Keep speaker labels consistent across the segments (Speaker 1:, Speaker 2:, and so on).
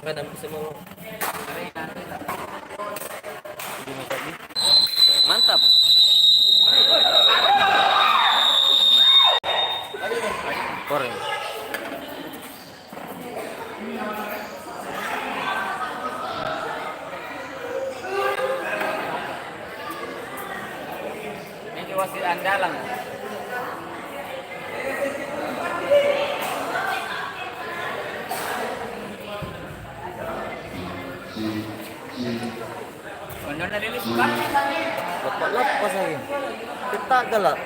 Speaker 1: Kadang bisa mau. Mantap. Koreng.
Speaker 2: Ini wasit andalan. Benar dari ini suka.
Speaker 1: Lepas lagi. Kita galak.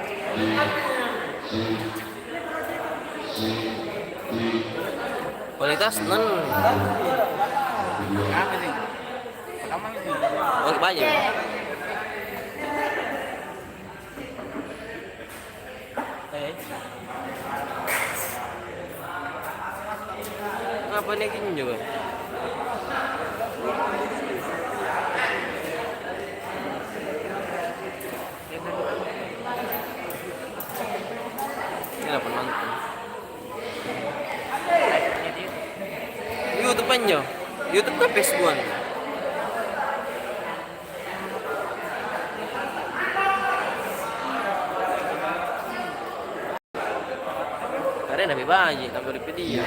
Speaker 1: Kualitas non.
Speaker 2: Apa sih? Kamu ini.
Speaker 1: Oh, banyak. Apa nih gini juga? Ini apa nonton? YouTube aja. YouTube kan Facebook. Karena lebih banyak tak boleh video.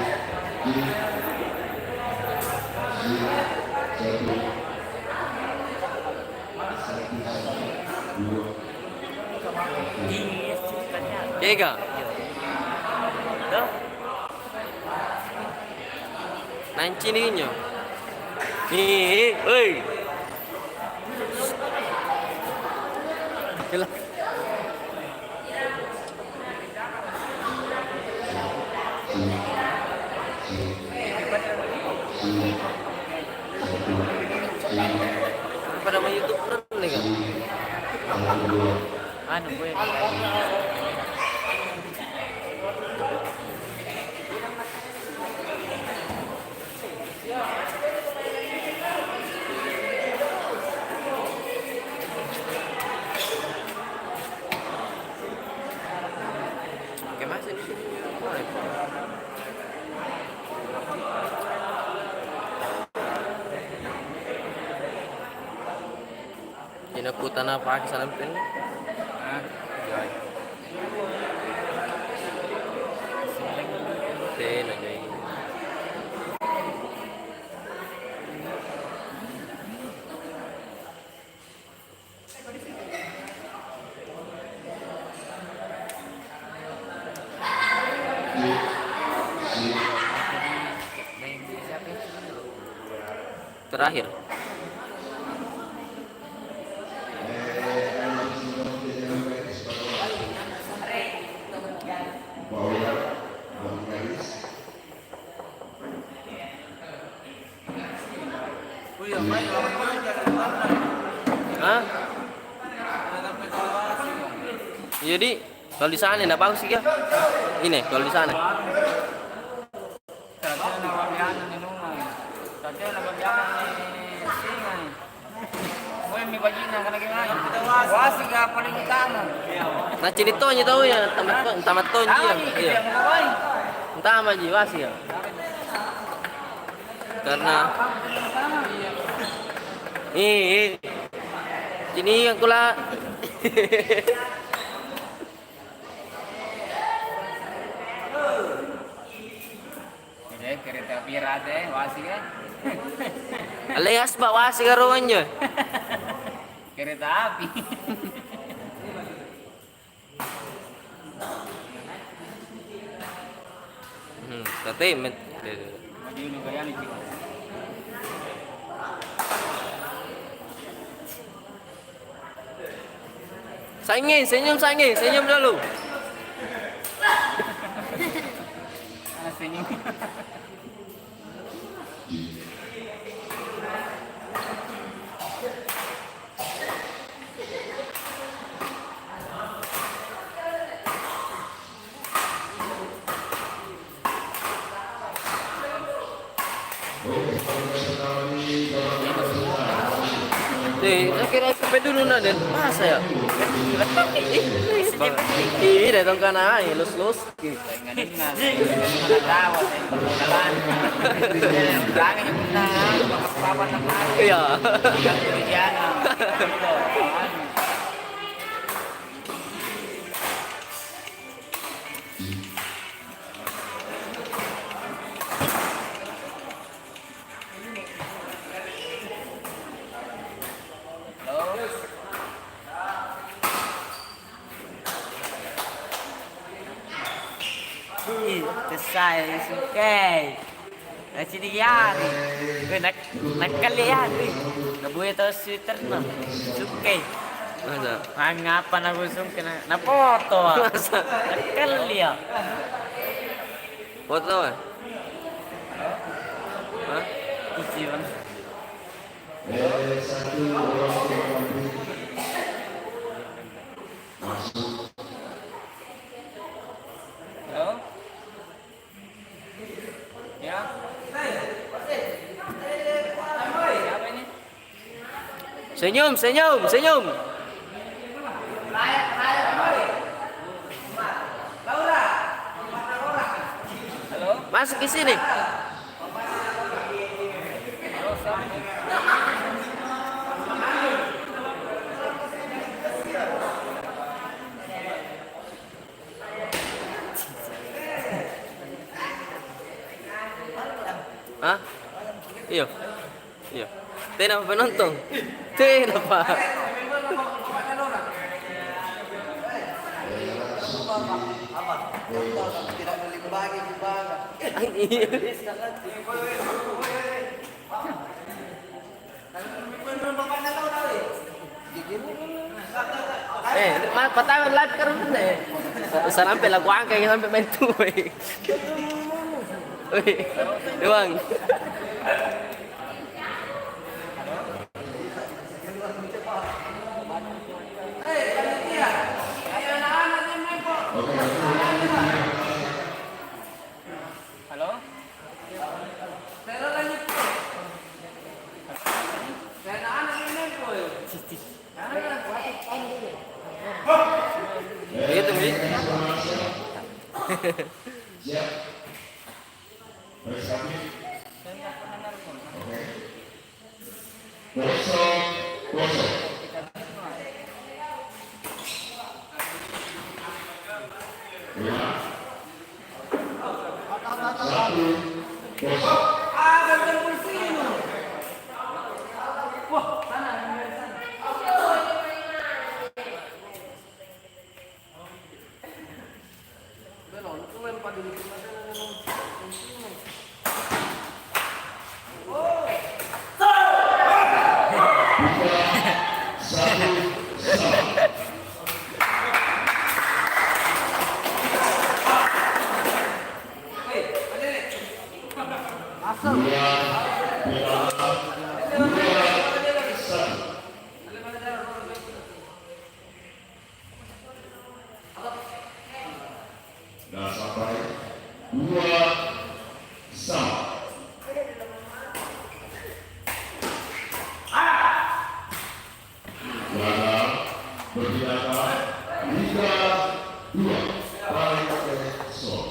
Speaker 1: Tiga. Nanti nih nyo. Nih, oi. Gila. Pada main YouTube nih kan?
Speaker 2: Anu gue.
Speaker 1: Oke masih di sini. Inakutan apa kisaran pin? Ten aja ini. Terakhir. Hah? Jadi kalau di sana enggak bagus sih ya. Ini kalau di sana. Nah ceritonya tahu ya tamat tahun dia. Iya. Entah apa jiwa sih ya. Karena ini yang kula
Speaker 2: Kereta api rade, wasi kan?
Speaker 1: alias bawa sih karuannya.
Speaker 2: Kereta api.
Speaker 1: Entertainment.
Speaker 2: Maju ini kayak nih.
Speaker 1: Senyum dulu.
Speaker 2: Senyum.
Speaker 1: Saya kira FPP dulu nah dan masa ya? Ih, datang ke anak, lus.
Speaker 2: Dengan rawat jalan. Bilangnya benar, apa teman.
Speaker 1: Iya.
Speaker 3: Saya suka. Sini ya, nak kalian, nabuhay tahu sweater na, suka.
Speaker 1: Masa?
Speaker 3: Ngapa na gusto na foto?
Speaker 1: Masa?
Speaker 3: Kalian.
Speaker 1: Foto apa? Hah?
Speaker 3: Ijiwan.
Speaker 2: Halo? Ya? Siapa ini?
Speaker 1: Senyum.
Speaker 2: Halo?
Speaker 1: Masuk ke sini.
Speaker 2: Halo, siapa?
Speaker 1: Hah? Iya. Tidak apa penonton? Tidak apa. Patah live kan deh. Sampai lagu angkat sampai main tuh. Doang.
Speaker 2: Halo?
Speaker 1: Begitu, Mi.
Speaker 4: Nah, sampai 2 sama. Warna berbicara 3-2 balik sol.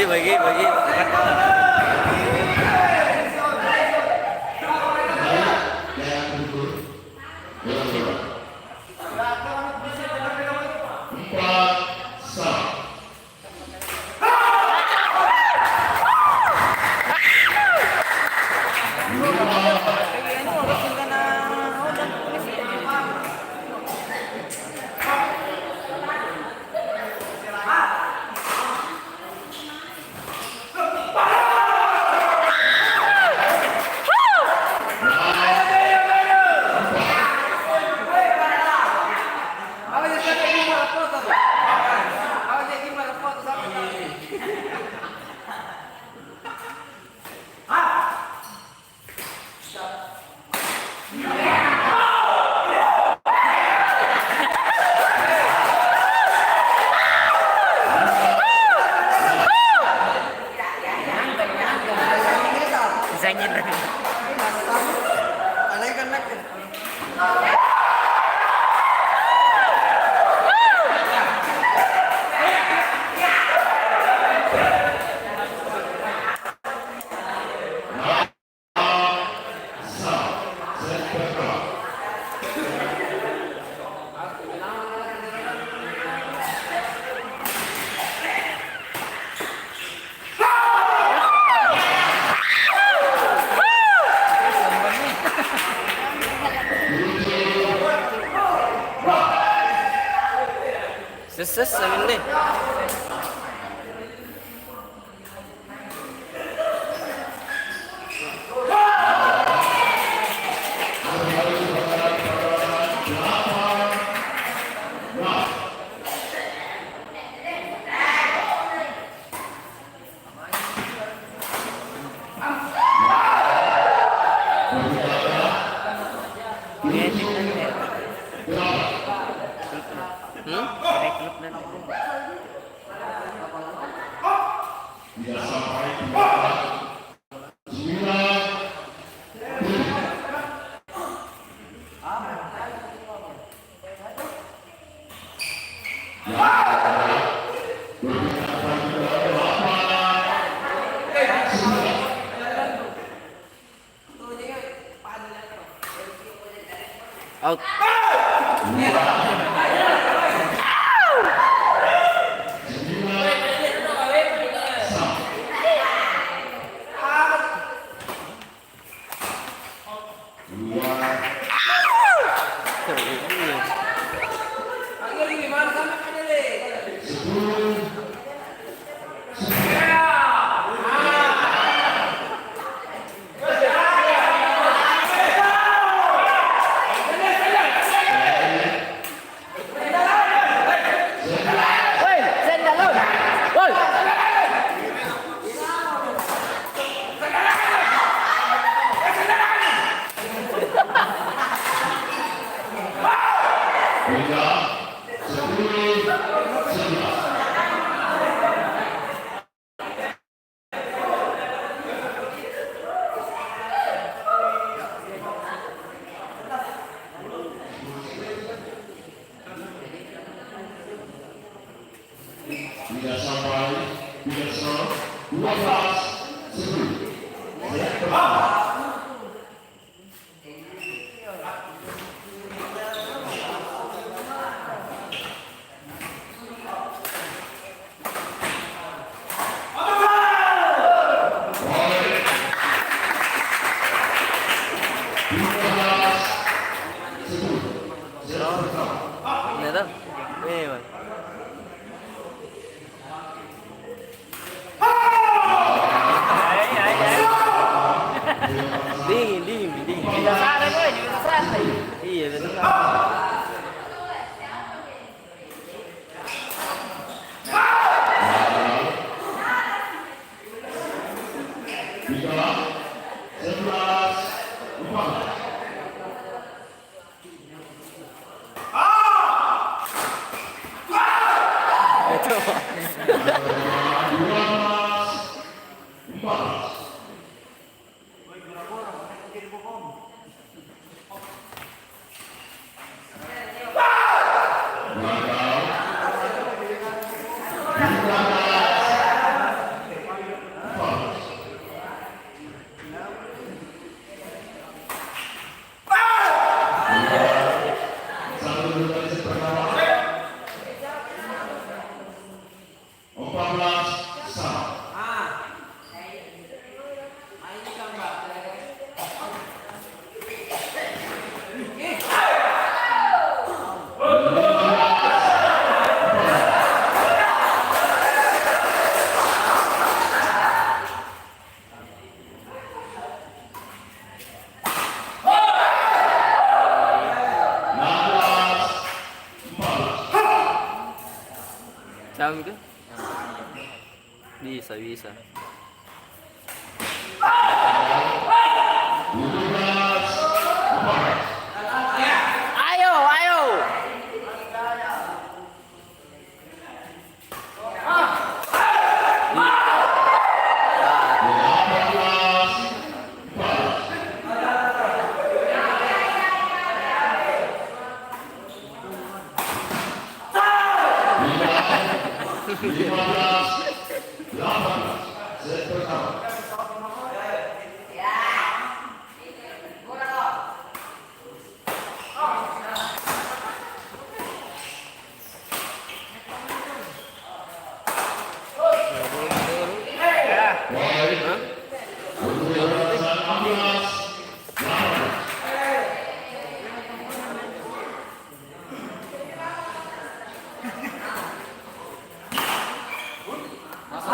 Speaker 1: Bagi.
Speaker 4: Empat sama.
Speaker 1: Ses sabi deh.
Speaker 3: Kreatif nanti.
Speaker 1: Hmm?
Speaker 3: Rekrut nanti.
Speaker 4: Tidak sampai 9.
Speaker 1: Out. Tidak sampai 12-10. Ini tuh. Bang. Dingin.
Speaker 3: Sana boy, di santai.
Speaker 1: Iya betul. Itu. Jam ke? Bisa. Ayo.
Speaker 4: Set pertama.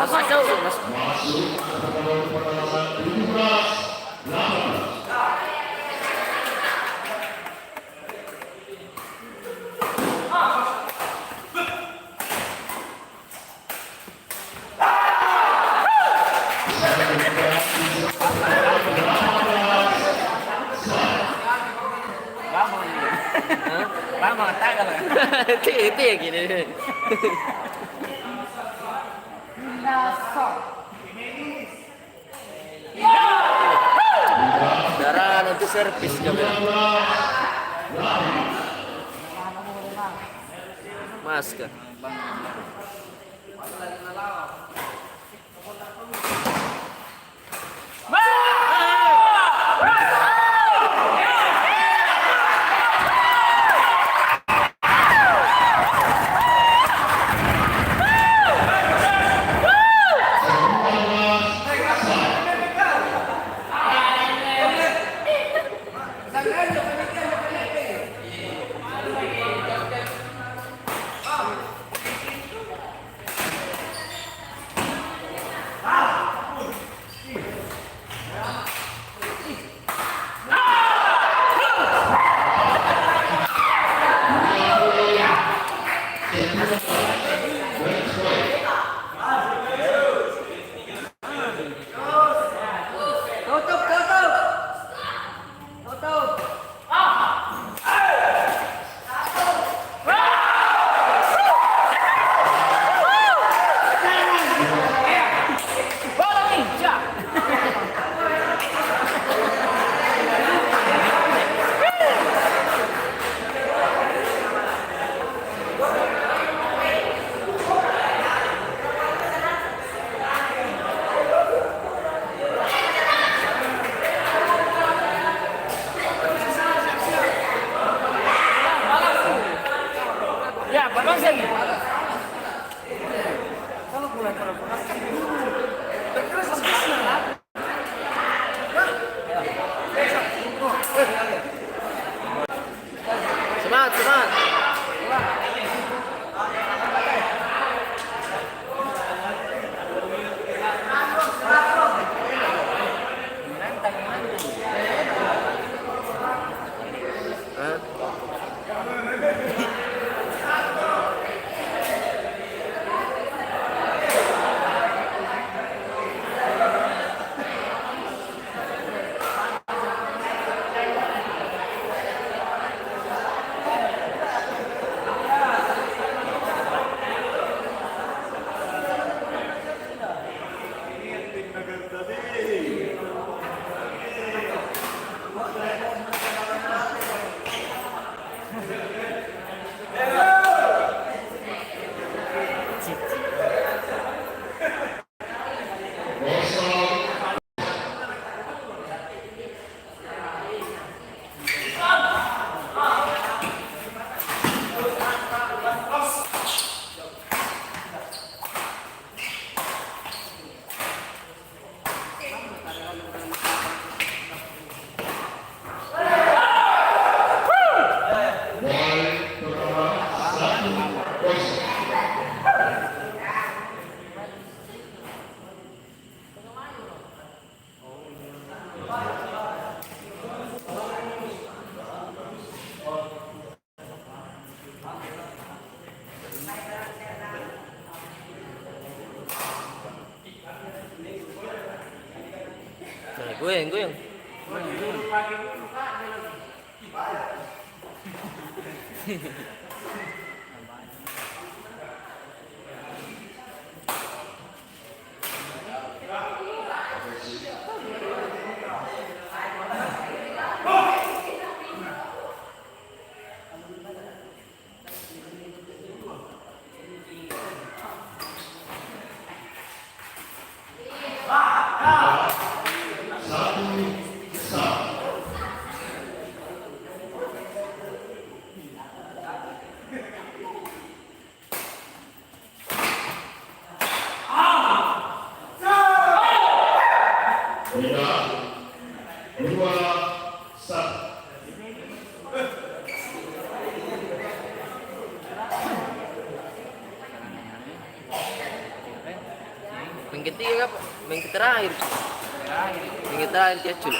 Speaker 1: Masuk.
Speaker 4: masuk pertandingan 17-8.
Speaker 2: Lama ini. Lama tak kalau.
Speaker 1: Itu ya gini. Darah nanti servis kami. Masker.
Speaker 2: Ya, Bang Sen.
Speaker 1: Semangat. Goyang. ketiga apa? Yang terakhir. Yang terakhir kecil.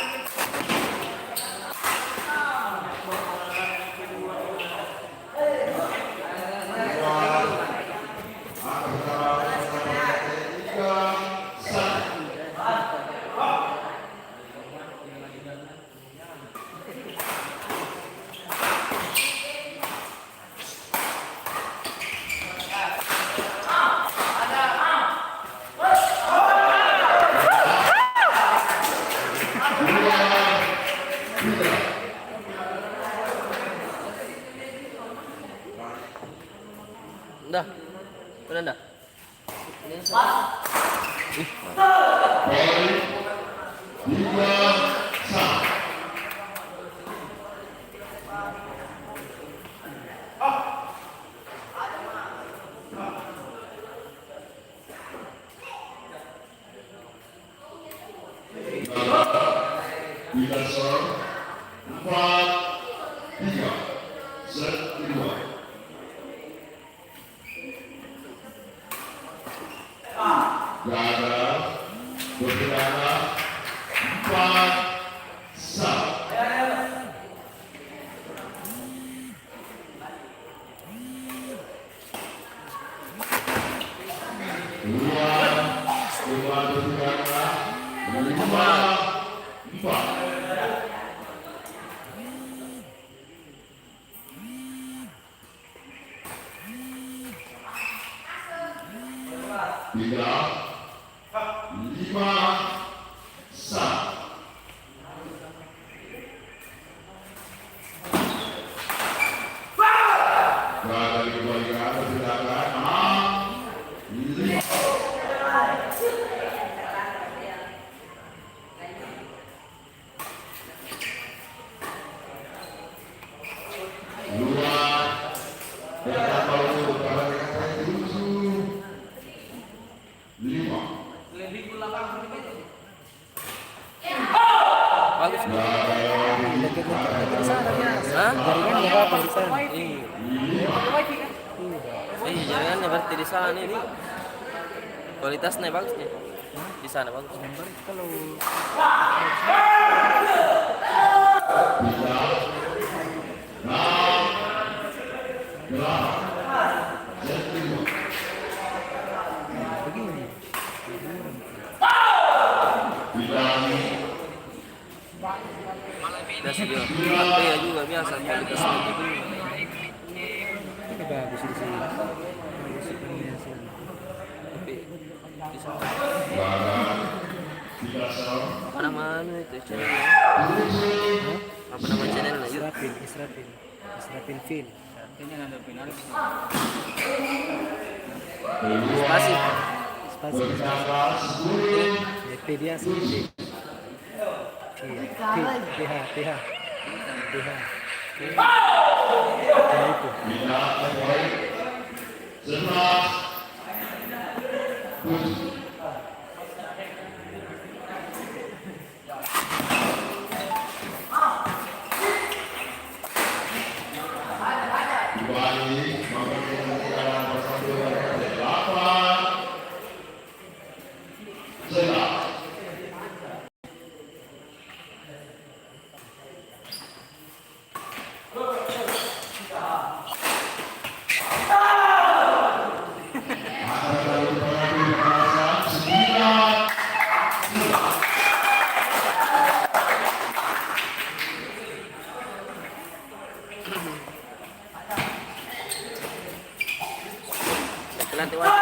Speaker 1: Dah. Udah dah. Ini ih,
Speaker 4: Tiga serve, 4-3, set kedua. Gagal, berkendara 4-1. Dua berkendara 5-4. Tiga, 5-1. Gagal dikembalikan, berkendara 6-5.
Speaker 1: bagus. Hah?
Speaker 3: Jaringan nggak apa di sana.
Speaker 1: Iya, jaringannya berarti di sana ini. Kualitasnya bagus nih. Di sana bagus.
Speaker 3: Kalau begini.
Speaker 1: Biasa juga. Iya juga biasa kualitasnya gitu.
Speaker 3: Ini bagus di sini. Bagus di sini.
Speaker 1: Tapi di sana. Apa nama itu channelnya? Apa nama channelnya?
Speaker 3: Israfil Film.
Speaker 2: Artinya nggak ada finalis.
Speaker 1: Spasi.
Speaker 3: DP dia sih. TH. Itu.
Speaker 1: Nanti wajib.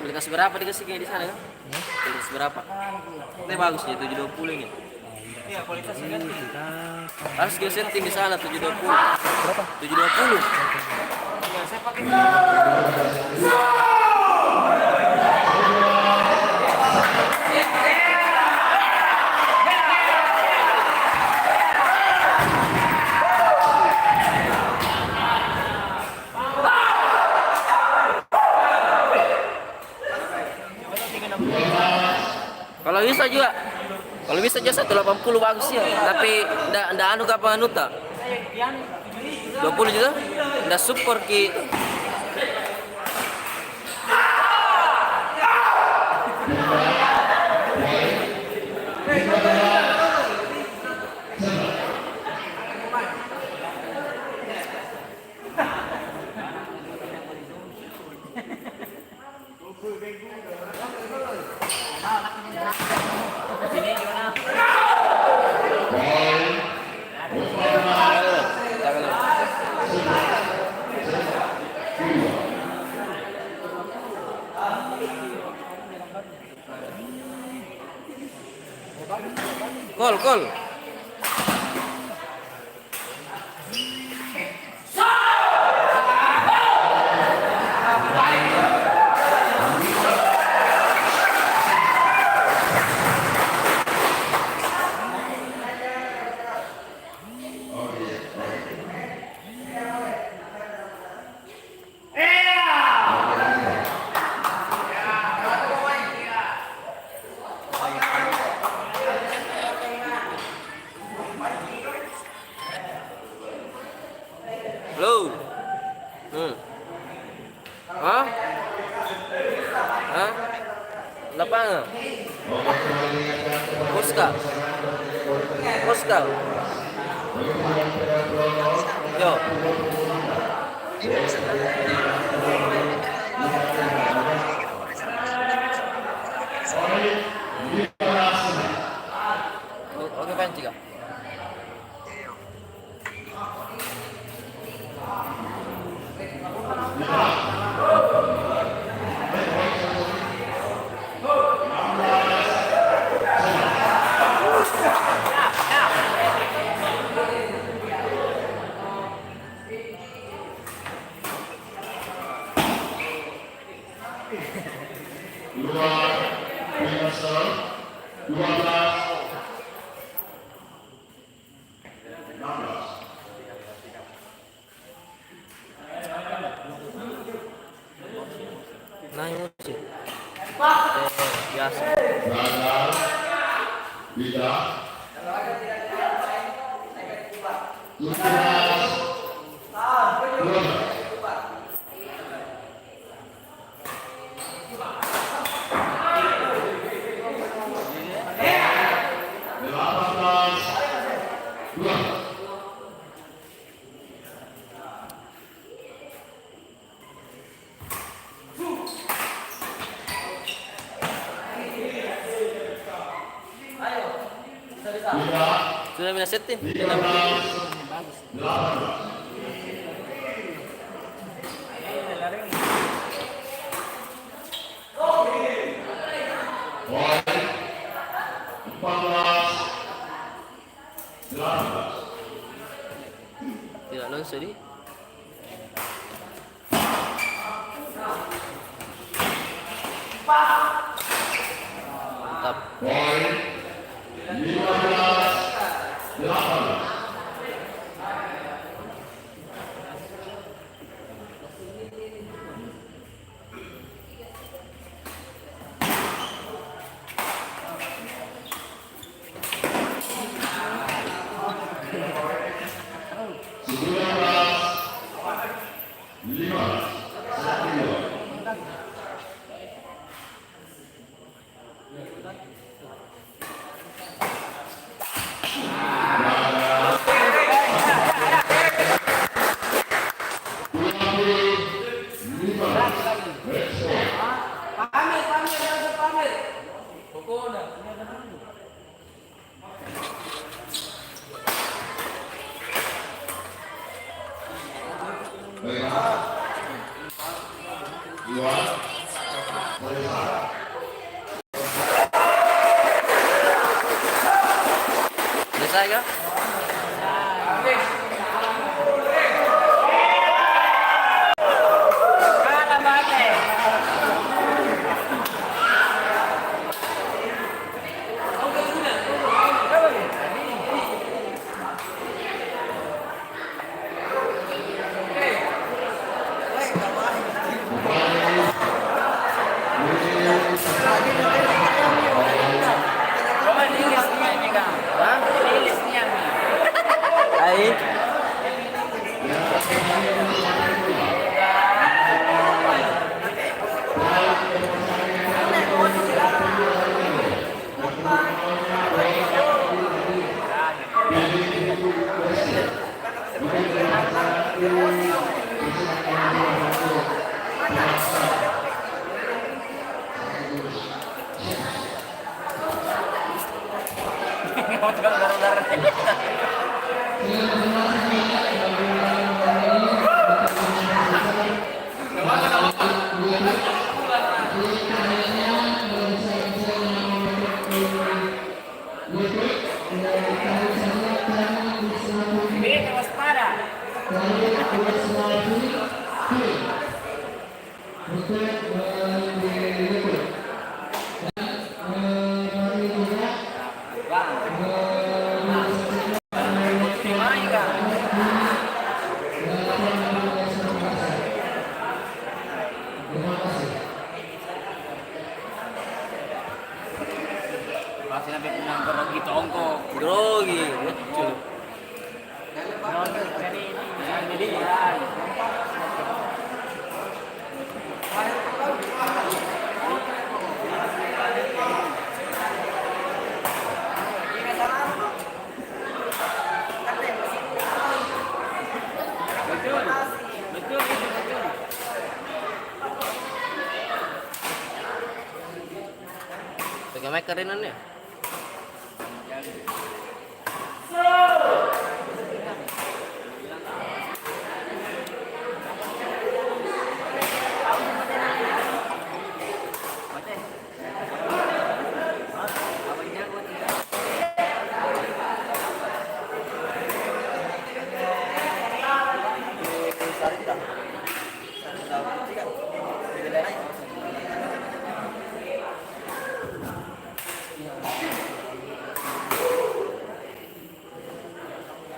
Speaker 1: Kualitas berapa dikasih kayak di sana kan? Kualitas berapa? Ini bagus ya 720 ini.
Speaker 2: Iya, kualitasnya kan.
Speaker 1: Harus dia setting di sana 720. Berapa? 720.
Speaker 2: Ya, saya pakai
Speaker 1: Kalau bisa juga 180 bagus ya, tapi ndak anu kapan anu tak? 20 juta? Nggak support ki. Gol. Lo. Hah? Hah? Lapangan. Koska. Yo. Oke, panci kak. Nah, ini sih. Biasa.
Speaker 4: Tidak.
Speaker 1: Sudah mina setting. Tidak langsung di. Mantap. Selesai kah? Hah? Aí.
Speaker 2: saudara. Ini waspada. Masih nabi pinang grogi tongko.
Speaker 1: Grogi, lucu.
Speaker 2: Jadi betul, betul itu betul.
Speaker 1: Pakai mic kerinan ya?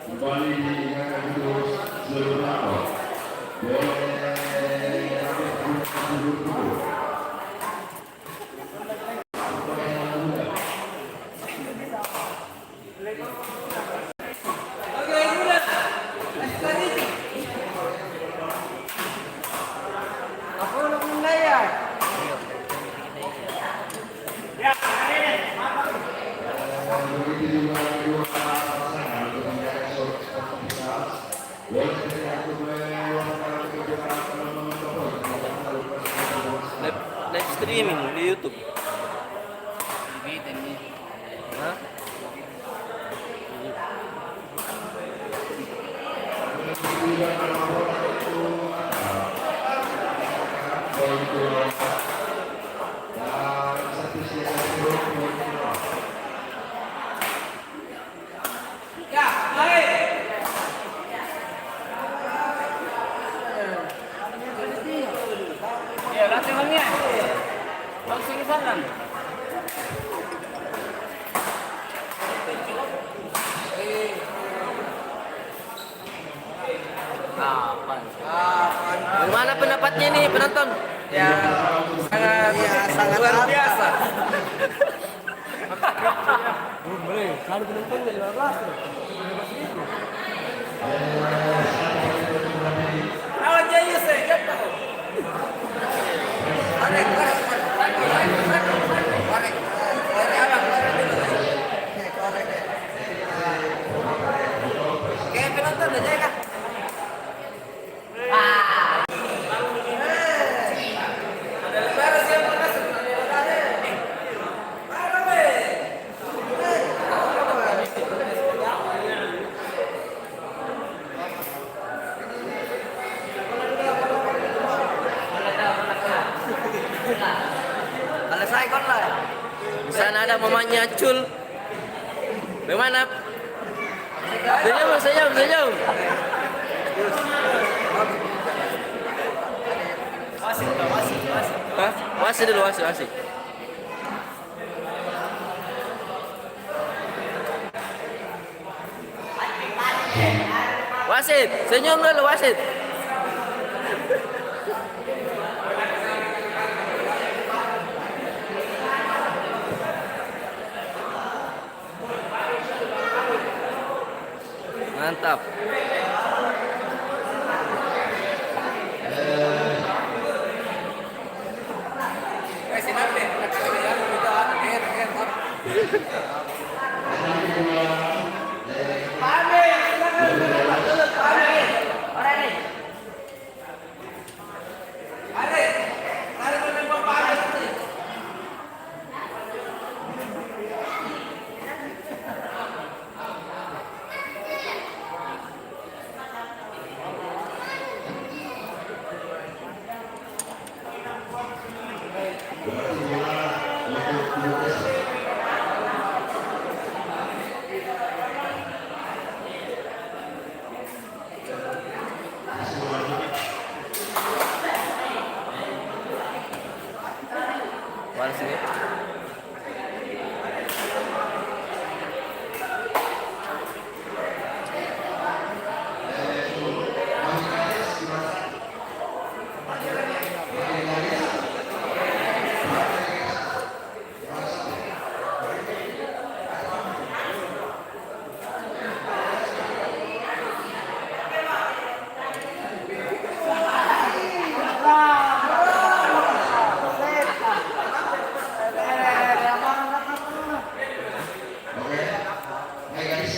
Speaker 4: Kembali diingatkan terus seluruh rapor. Boleh duduk. Begitu juga dua pasangan untuk menjaga soliditas. Boleh diingatkan
Speaker 1: Live streaming di YouTube. Hah?
Speaker 2: Ya, latihannya. Langsung ke sana.
Speaker 1: Bagaimana pendapatnya nih penonton?
Speaker 2: Ya, sangat luar biasa. Awan jaya saya. Kayak penonton aja kan. Ada lebaran siapa masuk?
Speaker 1: Kalau saya kon lah. Di sana ada mamanya Cul. Bagaimana? Senyum, senyum.
Speaker 2: Wasit, wasit, wasit.
Speaker 1: Hah? Wasit dulu, wasit, wasit. Wasit, senyum dulu wasit. Mantap.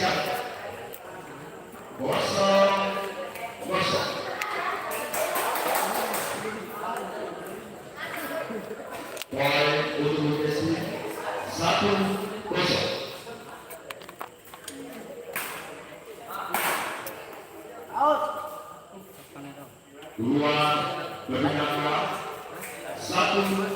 Speaker 4: siap. 0-0. Poin untuk Desi 1-0. Dua berjangka 1-1.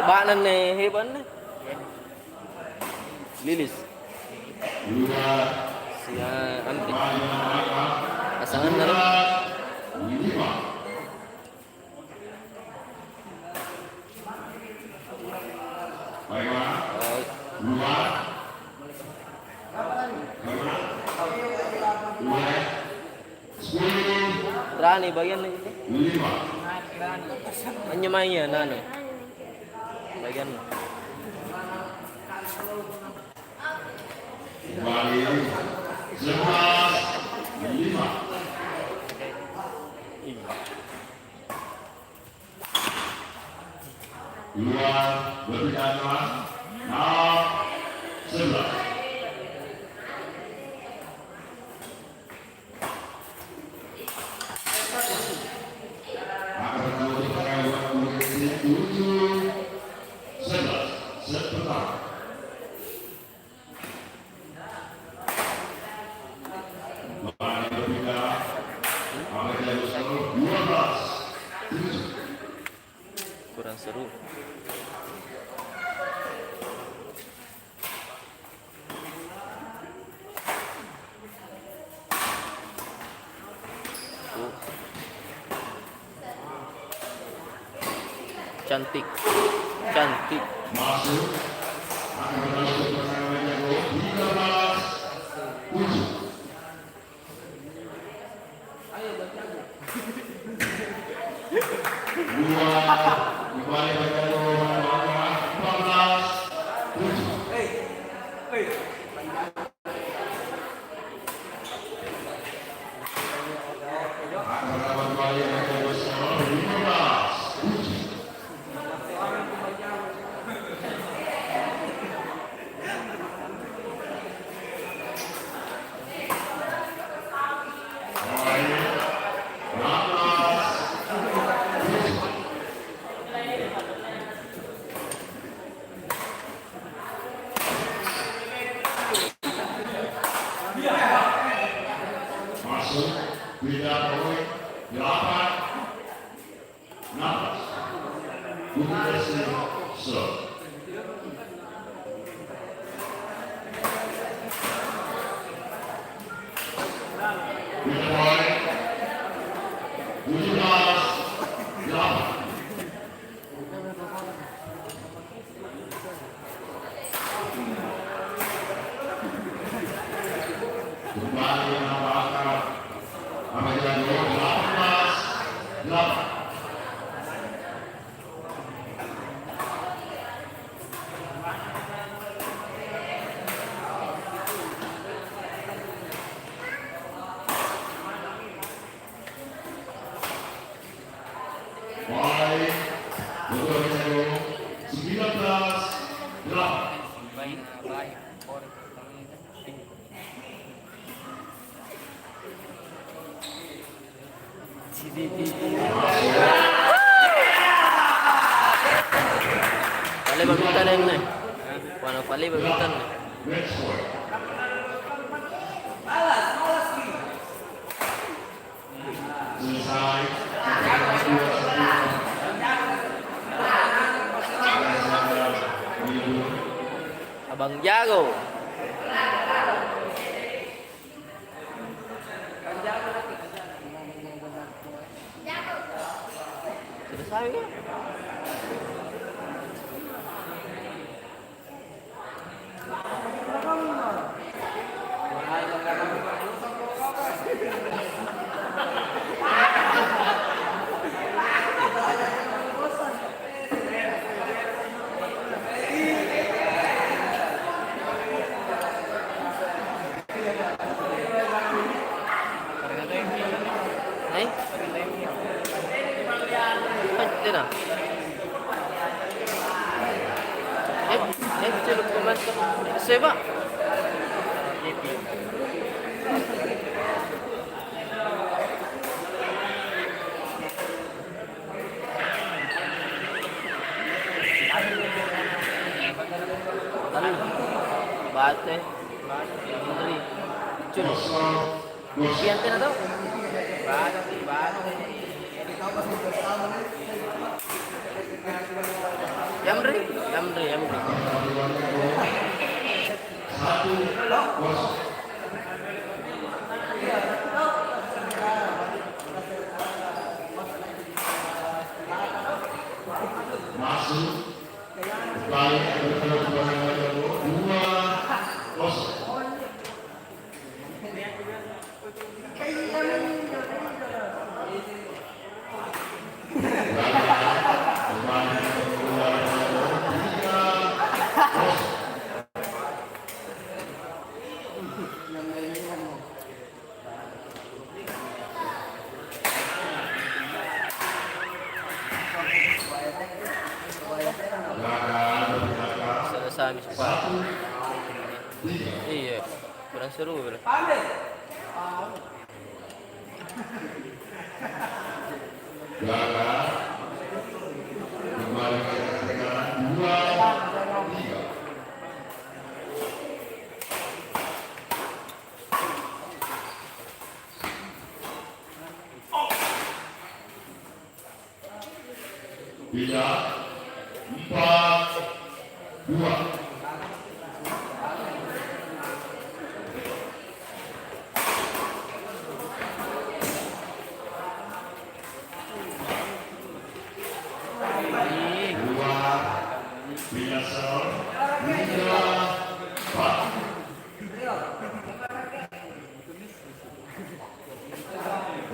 Speaker 1: Bạn này hiệp ấn đấy. Lilis. Si Anti. Pasangan na rin. Rani bagian na ito. Anya mainnya nano. Bagian.
Speaker 4: Kembali 11-5. Dua berbicara 6-11. Akan menjadi perayaan kompetensi 7-11 set pertama. Kembali berbicara akan menjadi 12-7.
Speaker 1: Kurang seru. Cantik, cantik.
Speaker 4: Masuk akan berlangsung pertandingan 13-7. Dua kembali berjalan 14-7. Akan melawan kembali berjalan 15-7.
Speaker 2: Baik, baik.
Speaker 1: Pali badminton yang nih. Mana pali badminton nih. Abang jago. Selesai ya? Hai? Apa na? Celuk kemas seba. Bate, Indri, Cul. Piante na daw. Yamri.
Speaker 4: Masuk balik ke dua kosong.
Speaker 1: Selesai misal. Iya, kurang seru bener.
Speaker 4: Gagal kembali ke ketegangan 2-3. Bila 4-2.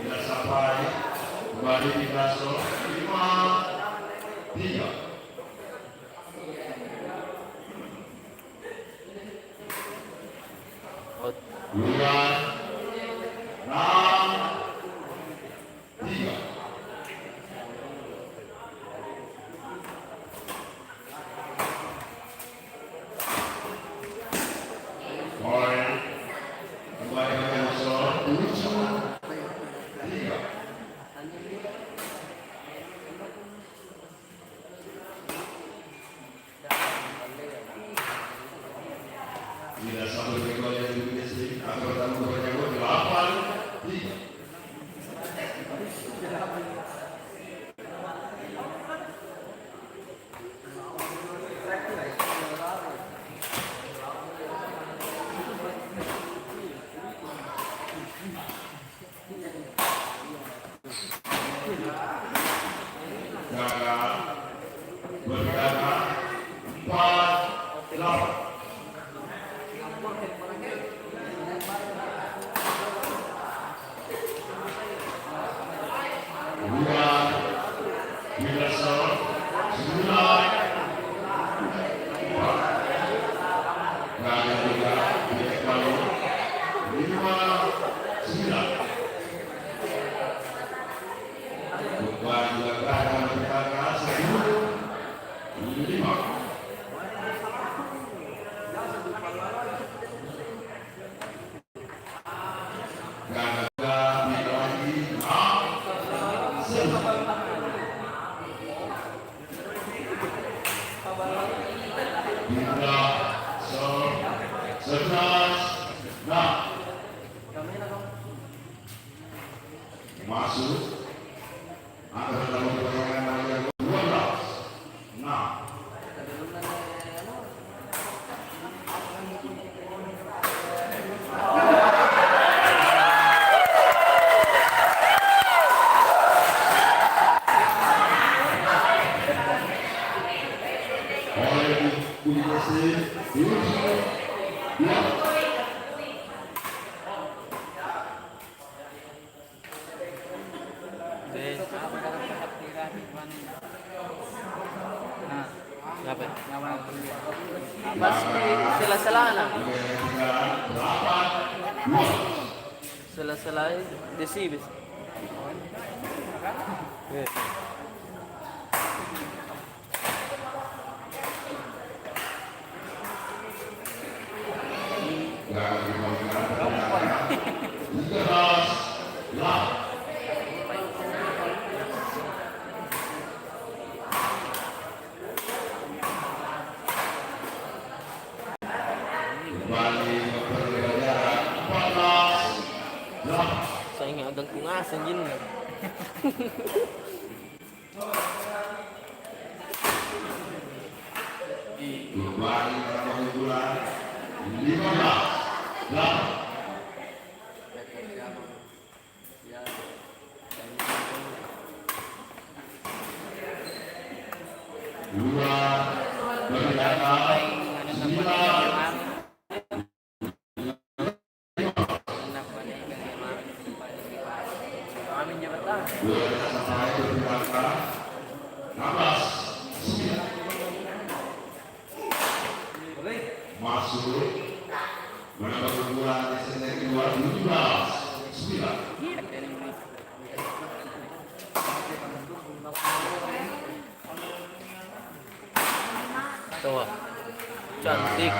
Speaker 4: Tidak sampai kembali di Naso 5-3. Dua, 6-3. Poin kembali ke Naso 7-3. Tidak sampai ke gol yang dimiliki atau tamu berjago 8-3. Gagal berdana 4-8. Dua, bila sol, 9-4. Gagal juga dia kalau 5-9. Bukan juga gagal bertangga 10-5. Masuk antara dalam pertandingan yang 12. Nah, oleh Universitas
Speaker 1: Apa? Pasti sela-sela lah. Sela-sela desi bis. Saya ingat agak kungas anjing.
Speaker 4: kembali pada bulan 15. Dua berdana 9. Masuk menambah bulan Desember 2017 9.
Speaker 1: Tuh. Cantik.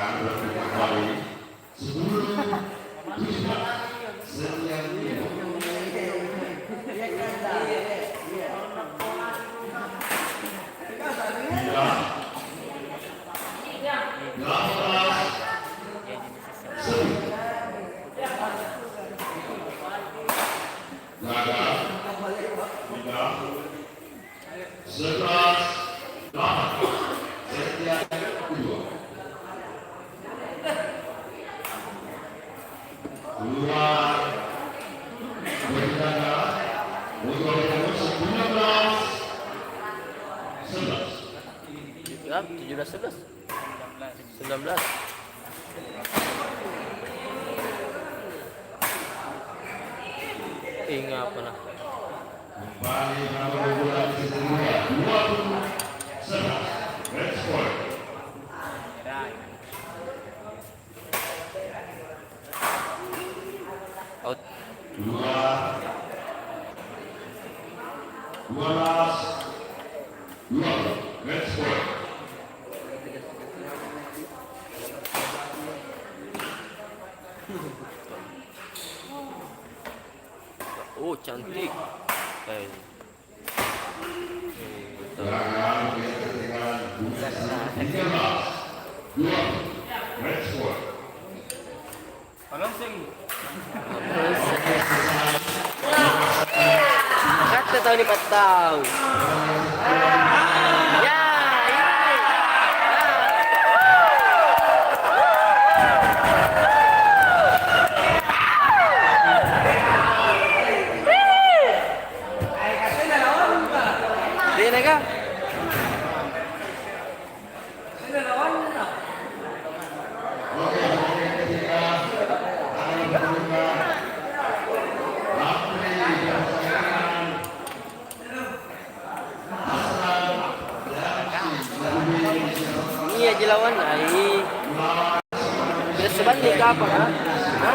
Speaker 1: Ya, 17 19. Ingat apa nah?
Speaker 4: Kembali menambah bulan Desember 2011 Red Sport.
Speaker 1: Out.
Speaker 4: 12 Red Sport.
Speaker 1: Oh, cantik.
Speaker 4: Gagal ketinggalan 13 Red Sport.
Speaker 1: Kata tahu ni patau. Ya, ini. Dia nak ke? Iya je lawan ai. Bila sebalik ke apa kan? Ha?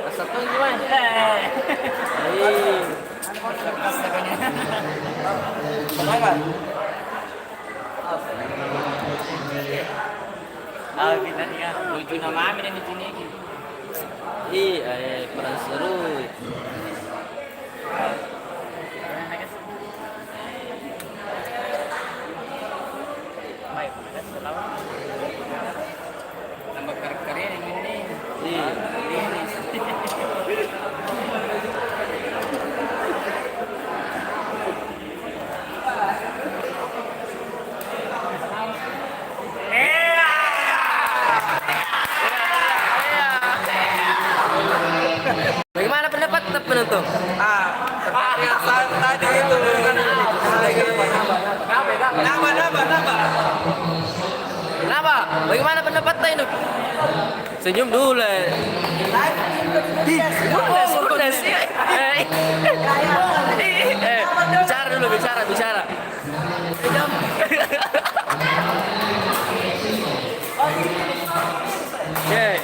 Speaker 1: Asal tu gimana? Ai. Semangat.
Speaker 2: Kita dia tujuh nama kami di sini.
Speaker 1: Perang seru.
Speaker 2: Baik, selamat. Nambah karya yang ini.
Speaker 1: Iya. Bagaimana pendapat penonton?
Speaker 3: Yang tadi itu.
Speaker 1: Kenapa? Bagaimana pendapat itu? Senyum dulu. Goodness. Bicara dulu, bicara. Ya.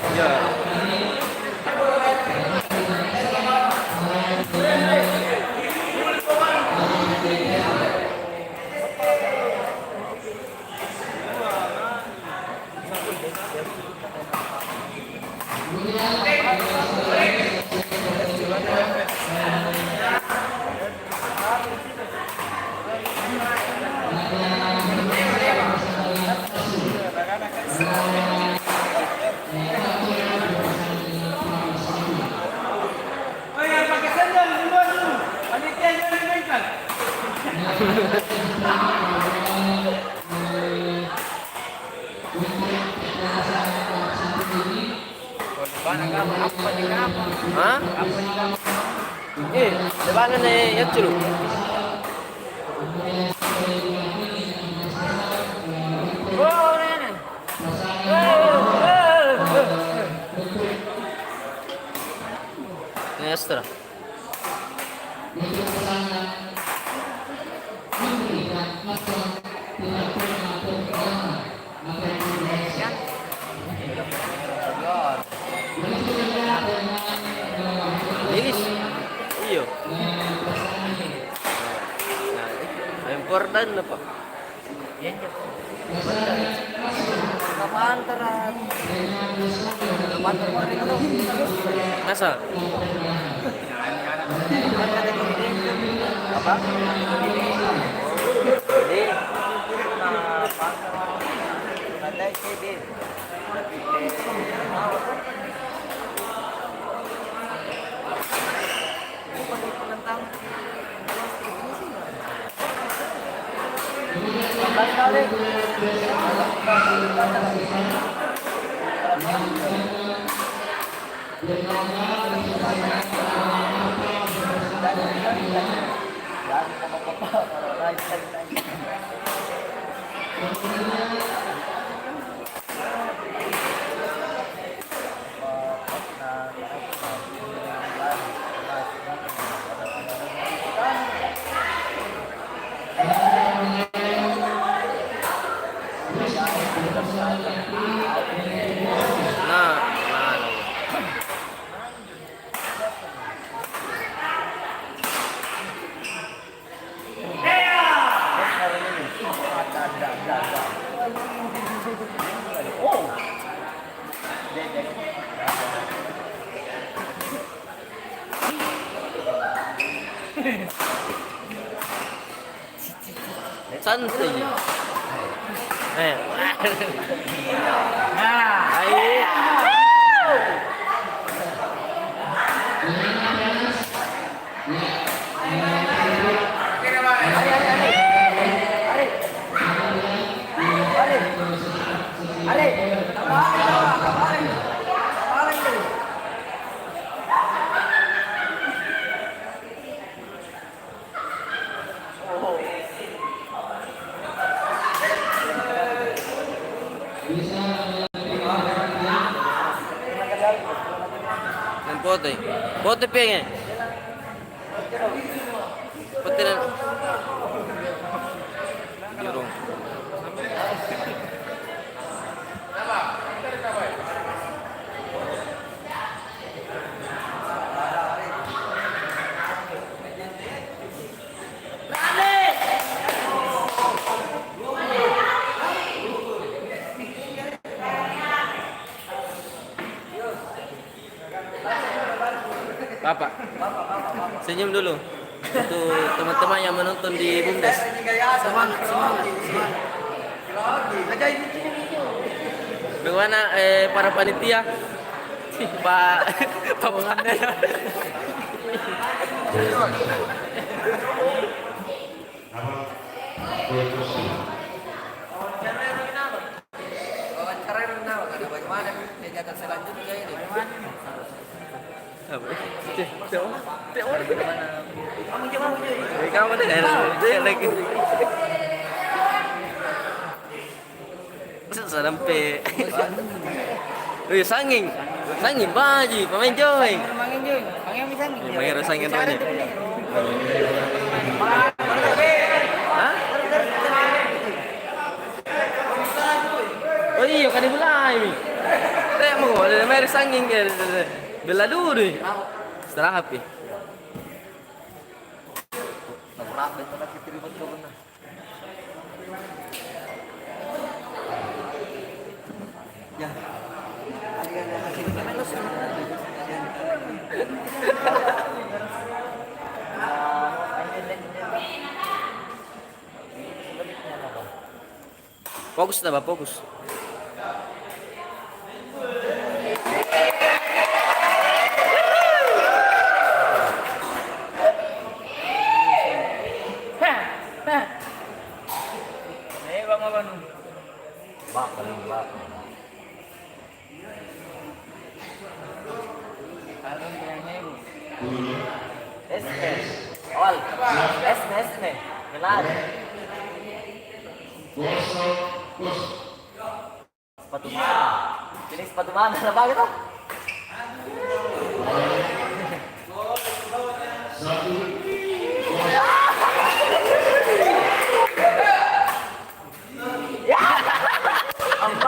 Speaker 1: Hah? Depannya nih, ya dulu. Nestor. Lilis. Iyo. Nah, important apa? Masa? Apa? Santai. Pote pengen. Pote na. Jurong. Bapak. Senyum dulu. Untuk teman-teman yang menonton di Bumdes.
Speaker 2: Semangat.
Speaker 1: Bagaimana para panitia? Pak Panganda.
Speaker 2: Wawancara yang mana? Ada bagaimana kegiatan selanjutnya ini?
Speaker 1: Apa? Sampai sanging baji pemain joing main sanging banyak. Hah? Oh iya kan dimulai mi. Mau main sanging bela dulu. Setelah api. Ya. Fokus dah, fokus.
Speaker 2: Sepatu mana? Apa gitu?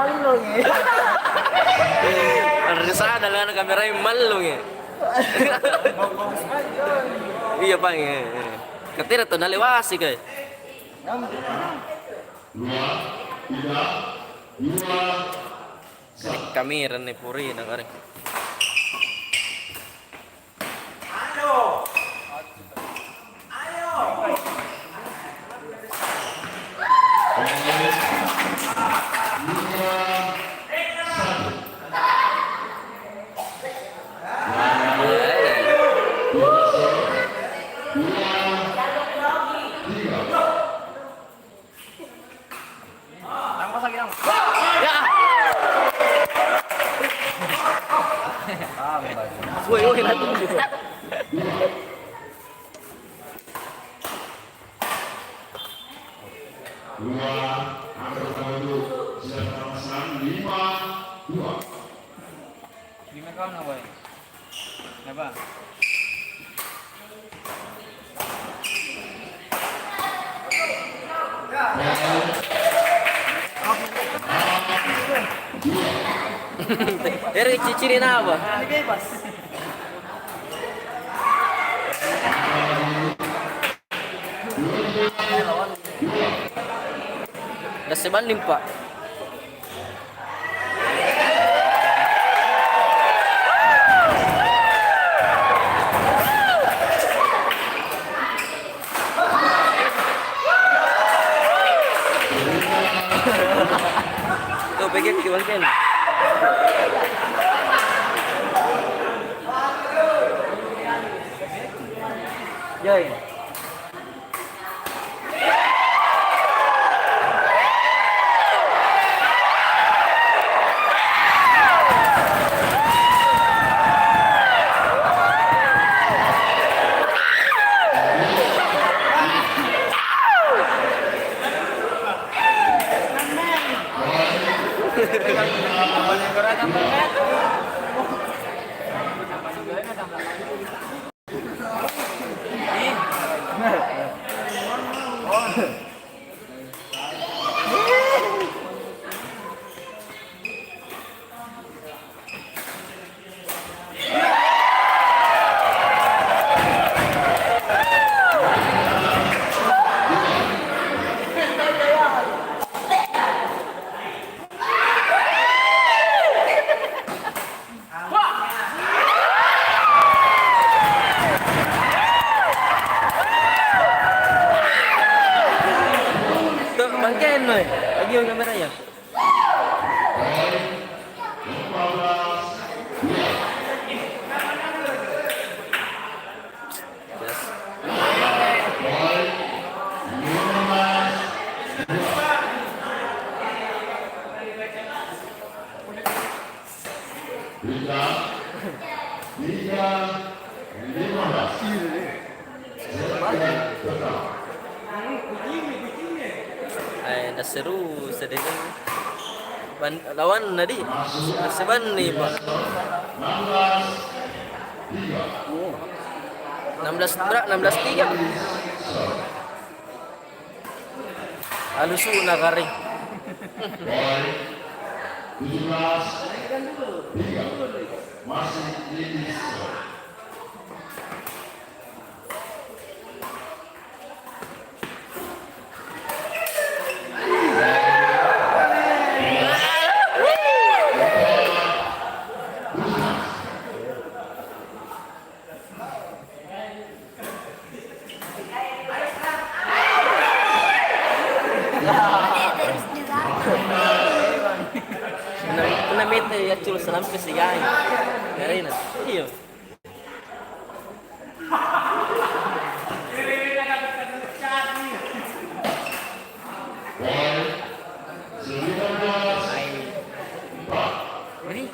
Speaker 2: Malung ya.
Speaker 1: Resah dalam kamera malung ya. Iya bang ya. Ketira tuh nalewasi guys.
Speaker 4: 2, 3, 2,
Speaker 1: Kami Rene Puri nagari. Woi, nanti.
Speaker 4: dua, angkat tangan dulu. Silakan pasangan 5, 2.
Speaker 2: Gimana kau nak boy? Apa?
Speaker 1: Dari cicirin apa?
Speaker 2: Bebas.
Speaker 1: Udah sebanding pak. Tuh pengen dibagian.
Speaker 2: Joy.
Speaker 4: tiga, 15.
Speaker 1: Dah seru sedih. Lawan tadi Persiban nih Pak. 16-3. Alusu na garing.
Speaker 4: 17-3. Masih di
Speaker 1: Pernah mete ya cul senam ke sigai. Karena iya.
Speaker 3: Ini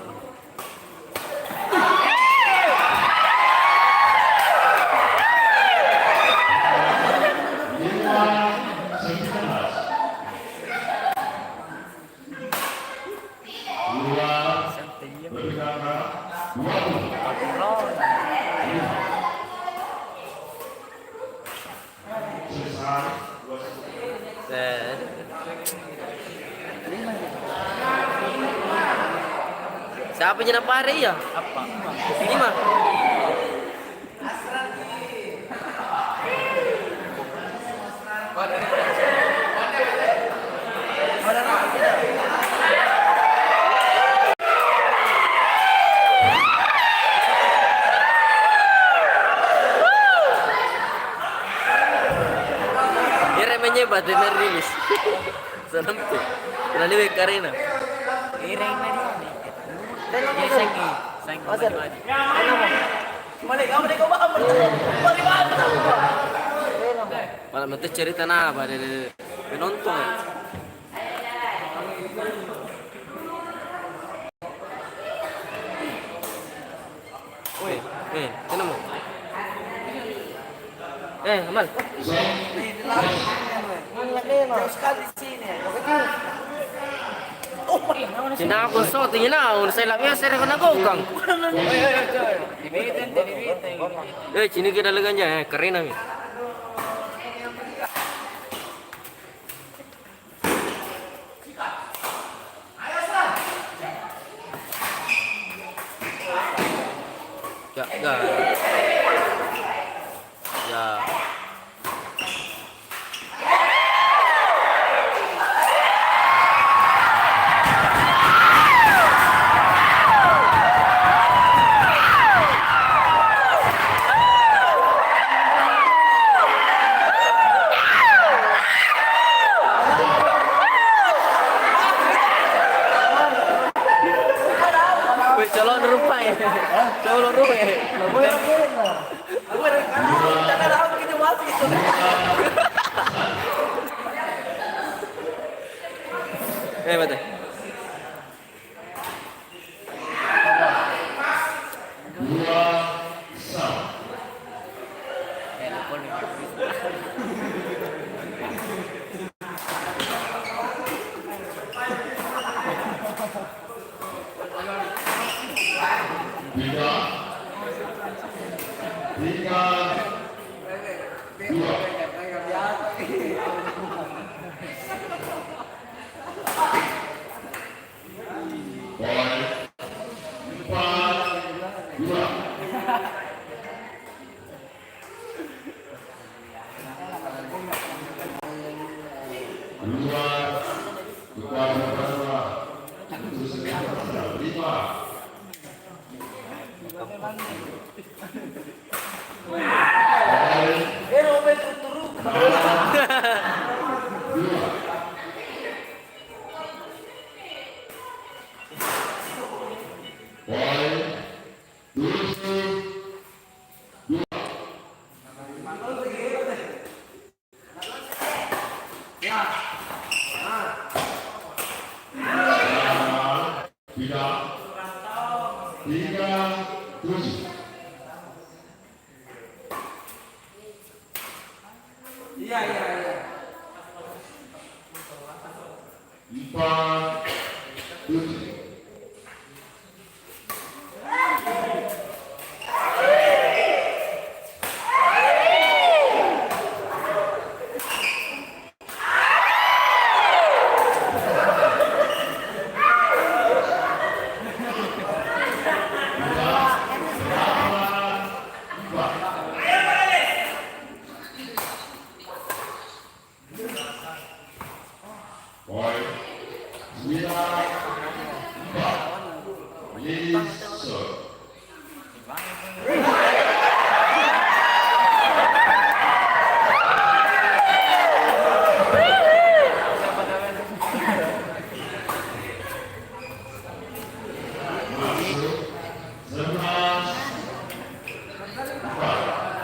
Speaker 1: Siapa yang pare ya?
Speaker 3: apa?
Speaker 1: Ini mah. Ini remenya batin rilis. Senam tuh. Kenali we Karina.
Speaker 3: Ireng na dia. Ya sangi. Sangi.
Speaker 1: Malam itu cerita apa dari penonton. Kenapa? Amal. Tina ako so, tingin na, saya labia saya kena gokang. Sini kita lagan aja, keren nih. Ya. Calon rupa ya. Calon rupa ya. Betul.
Speaker 4: 37.
Speaker 2: Iya.
Speaker 4: 47. Poin 9-4. Ladies serve. Masuk 11-4.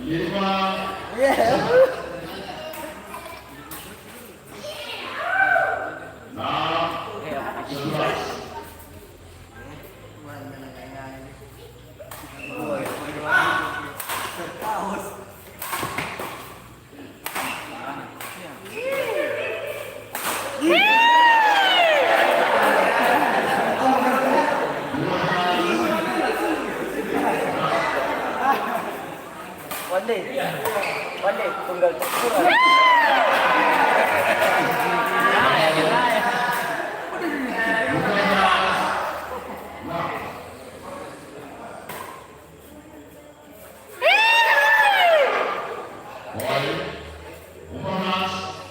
Speaker 4: Lima, enam, 11.
Speaker 1: One day, tunggal terkurang.
Speaker 4: Poin 14-6.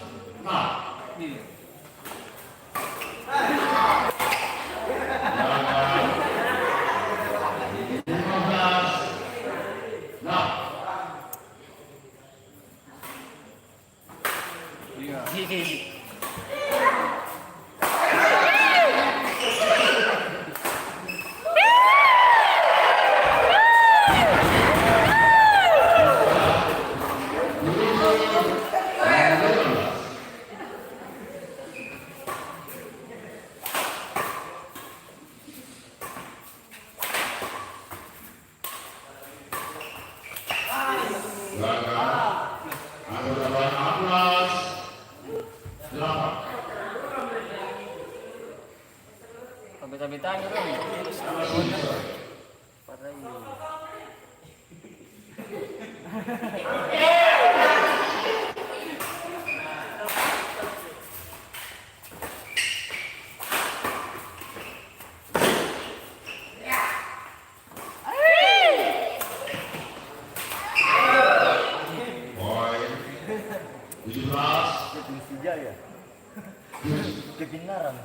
Speaker 1: Kabit-kabitan gitu. Patay.
Speaker 4: Poin 17.
Speaker 1: Sijaya. Kebenaran.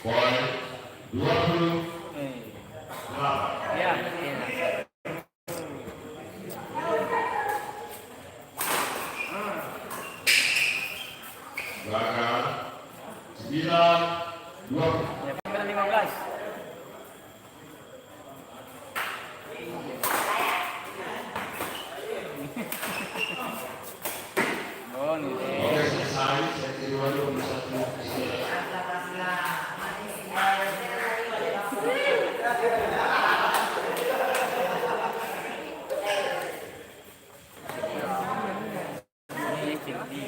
Speaker 4: Poin 20.
Speaker 1: Ya,
Speaker 4: Belakang 9, 20.
Speaker 1: ya, 15. Oh, nih.
Speaker 4: Oke, selesai. Saya terima dulu satu.
Speaker 1: Ini jadi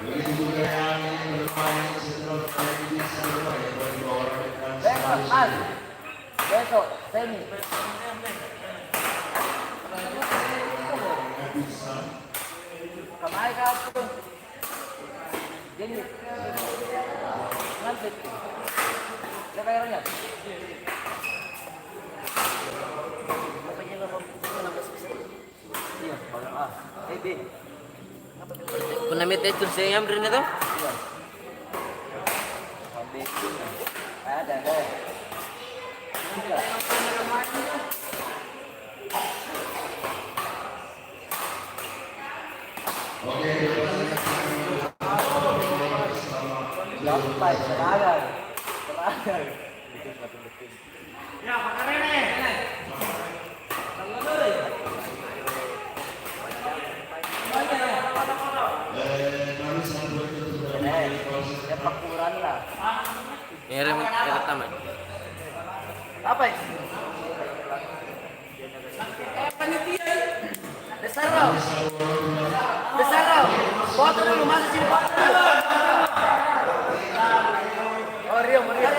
Speaker 4: Begitu juga yang ingin bermain setelah di seluruh yang berdua orang dengan
Speaker 1: Besok, Mas. Besok, semi. Kamay ka po. Jadi. Nanti. Siapa yang lihat? Iya, kalau Baby.
Speaker 2: Punamit itu saya yang beri itu.
Speaker 1: Iya. Ada.
Speaker 4: Oke,
Speaker 1: Sampai serangan.
Speaker 2: Ya, pakai ini.
Speaker 4: kami sangat bersyukur sudah
Speaker 1: Sepak kurang lah.
Speaker 2: Yang pertama.
Speaker 1: Apa ini? Desaro. Desaro. Foto dulu masuk sini foto dulu. Oh Rio, ya.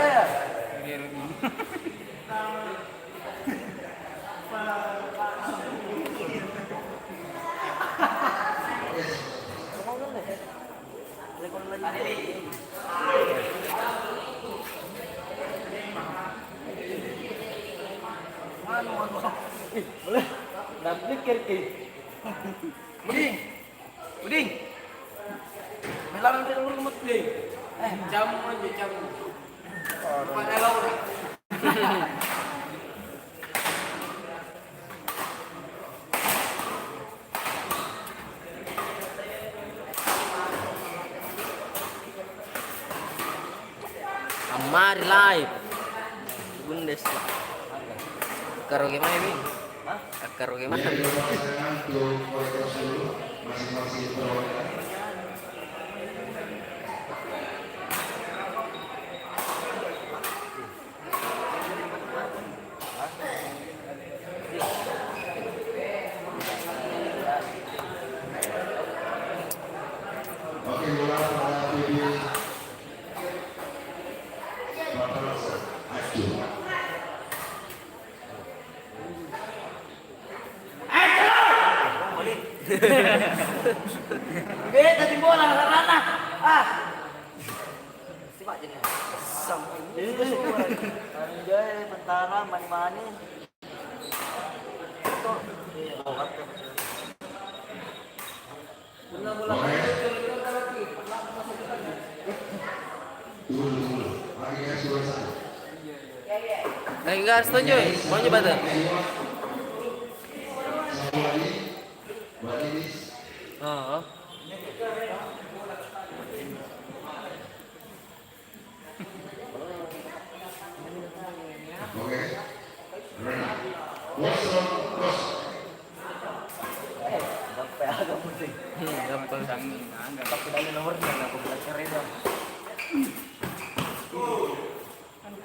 Speaker 1: Boleh. Nak pikir ke. Buding. Buding. Melarang dia dulu mut buding.
Speaker 2: Jamu aja jamu. Pada Laura. Amar live. Bundes. Karo gimana ini?
Speaker 1: Hah?
Speaker 2: Karo gimana?
Speaker 4: untuk foto dulu masing-masing perwakilan. Oke, bola pada TV. Acu.
Speaker 1: Tadi bola sana. Simak jadi. Anjay, bentara mani-mani.
Speaker 4: Dulu. Akhirnya sudah satu.
Speaker 2: Lagi nggak setuju? Mau nyoba tuh?
Speaker 4: Satu lagi. Buat ini.
Speaker 2: Oh.
Speaker 4: Oke. Kosong, kosong.
Speaker 1: Sampai agak pusing.
Speaker 2: Gampang.
Speaker 1: Tapi dari nomornya aku bilang keren dong.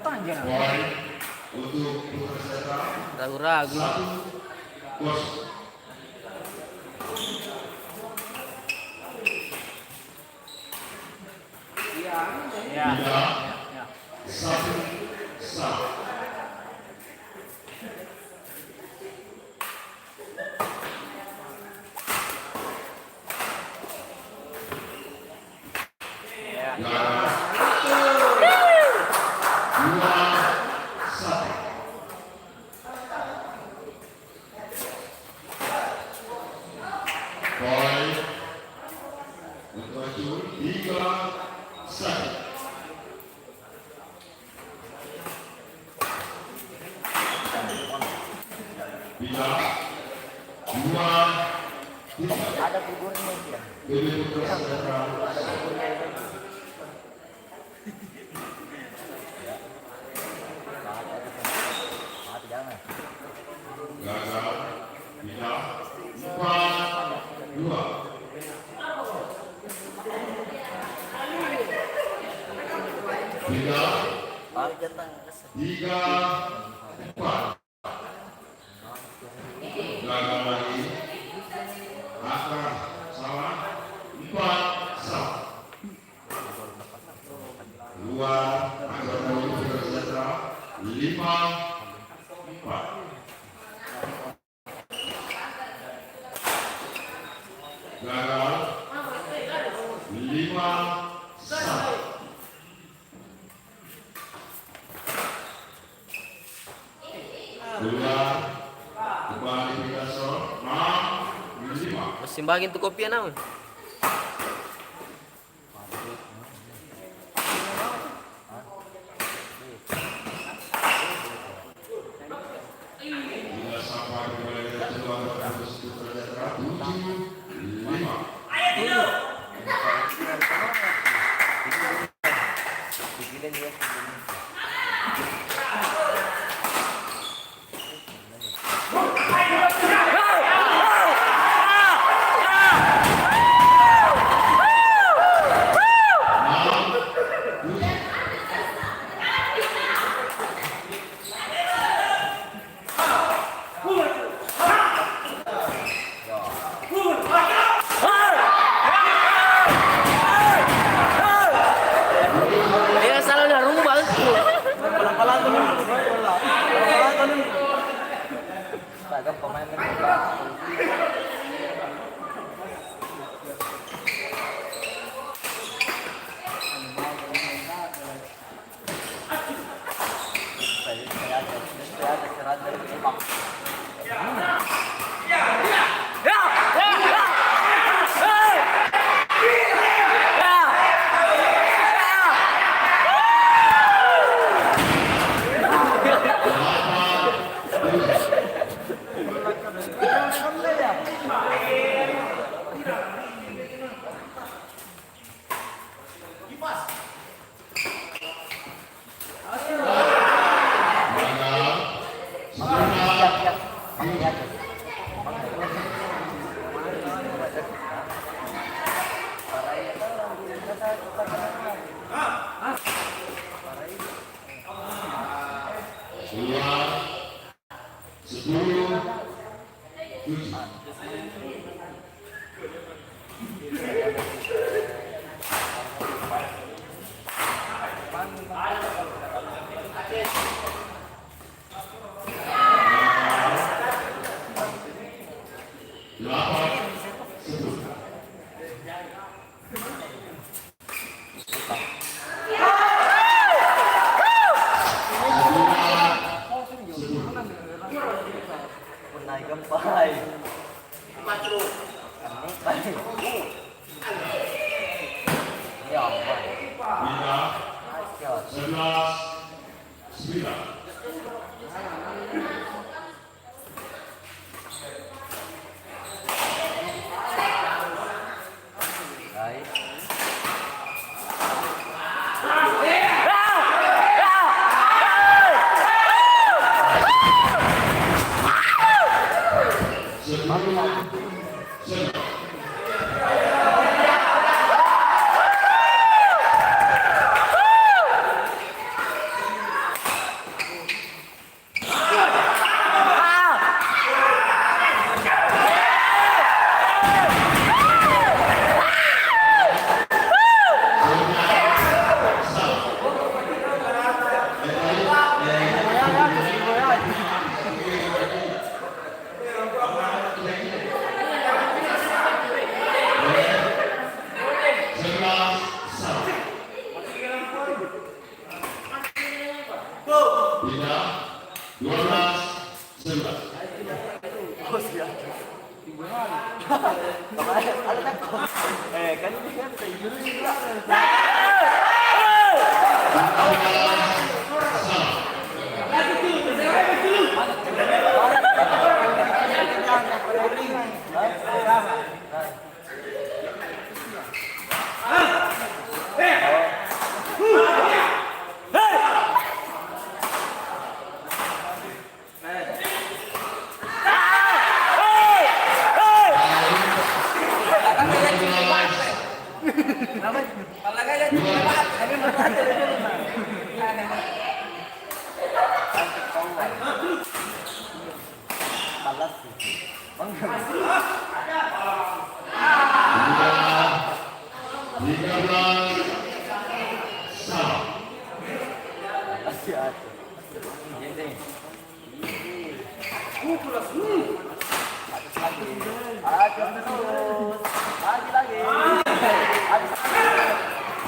Speaker 1: Panjang.
Speaker 4: Poin untuk Putra Setra.
Speaker 2: Ragu-ragu.
Speaker 4: 1-0.
Speaker 2: Ya.
Speaker 4: Satu, satu. Nah, 2-1. Poin untuk Acu 3-1. Bila 2-3.
Speaker 1: Ada figurnya dia.
Speaker 4: Bebe Putra Setra.
Speaker 1: Mati jangan.
Speaker 4: Gagal. Bila 4-2. Bila
Speaker 1: Mati jangan.
Speaker 4: 3-4. Gagal lagi. Akar salah. 4-1. gagal. 5-1. Dua, kembali kita sor 6-5.
Speaker 1: Simbangin tuh kopi naon.
Speaker 4: Bila sampai kembali ke jalan terus terjadi 7-5.
Speaker 1: Dia salah dah rumbal.
Speaker 2: Pelan-pelan tuh. Pelan-pelan tuh.
Speaker 1: Agak pemain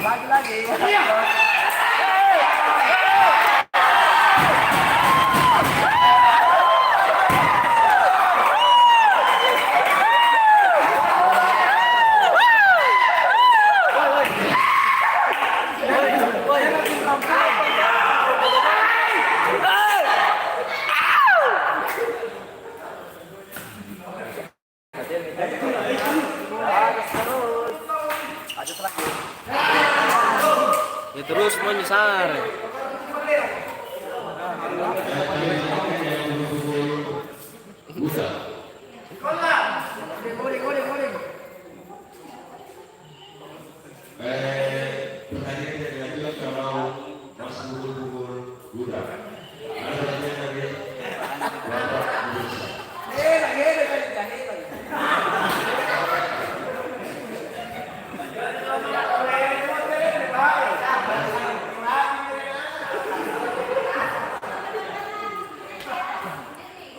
Speaker 1: Lagi.
Speaker 3: Ya terus mau nyesar.
Speaker 4: Pertandingan yang dilanjut kalau masih pukul Buddha. Ada lagi dari Bapak Bursa.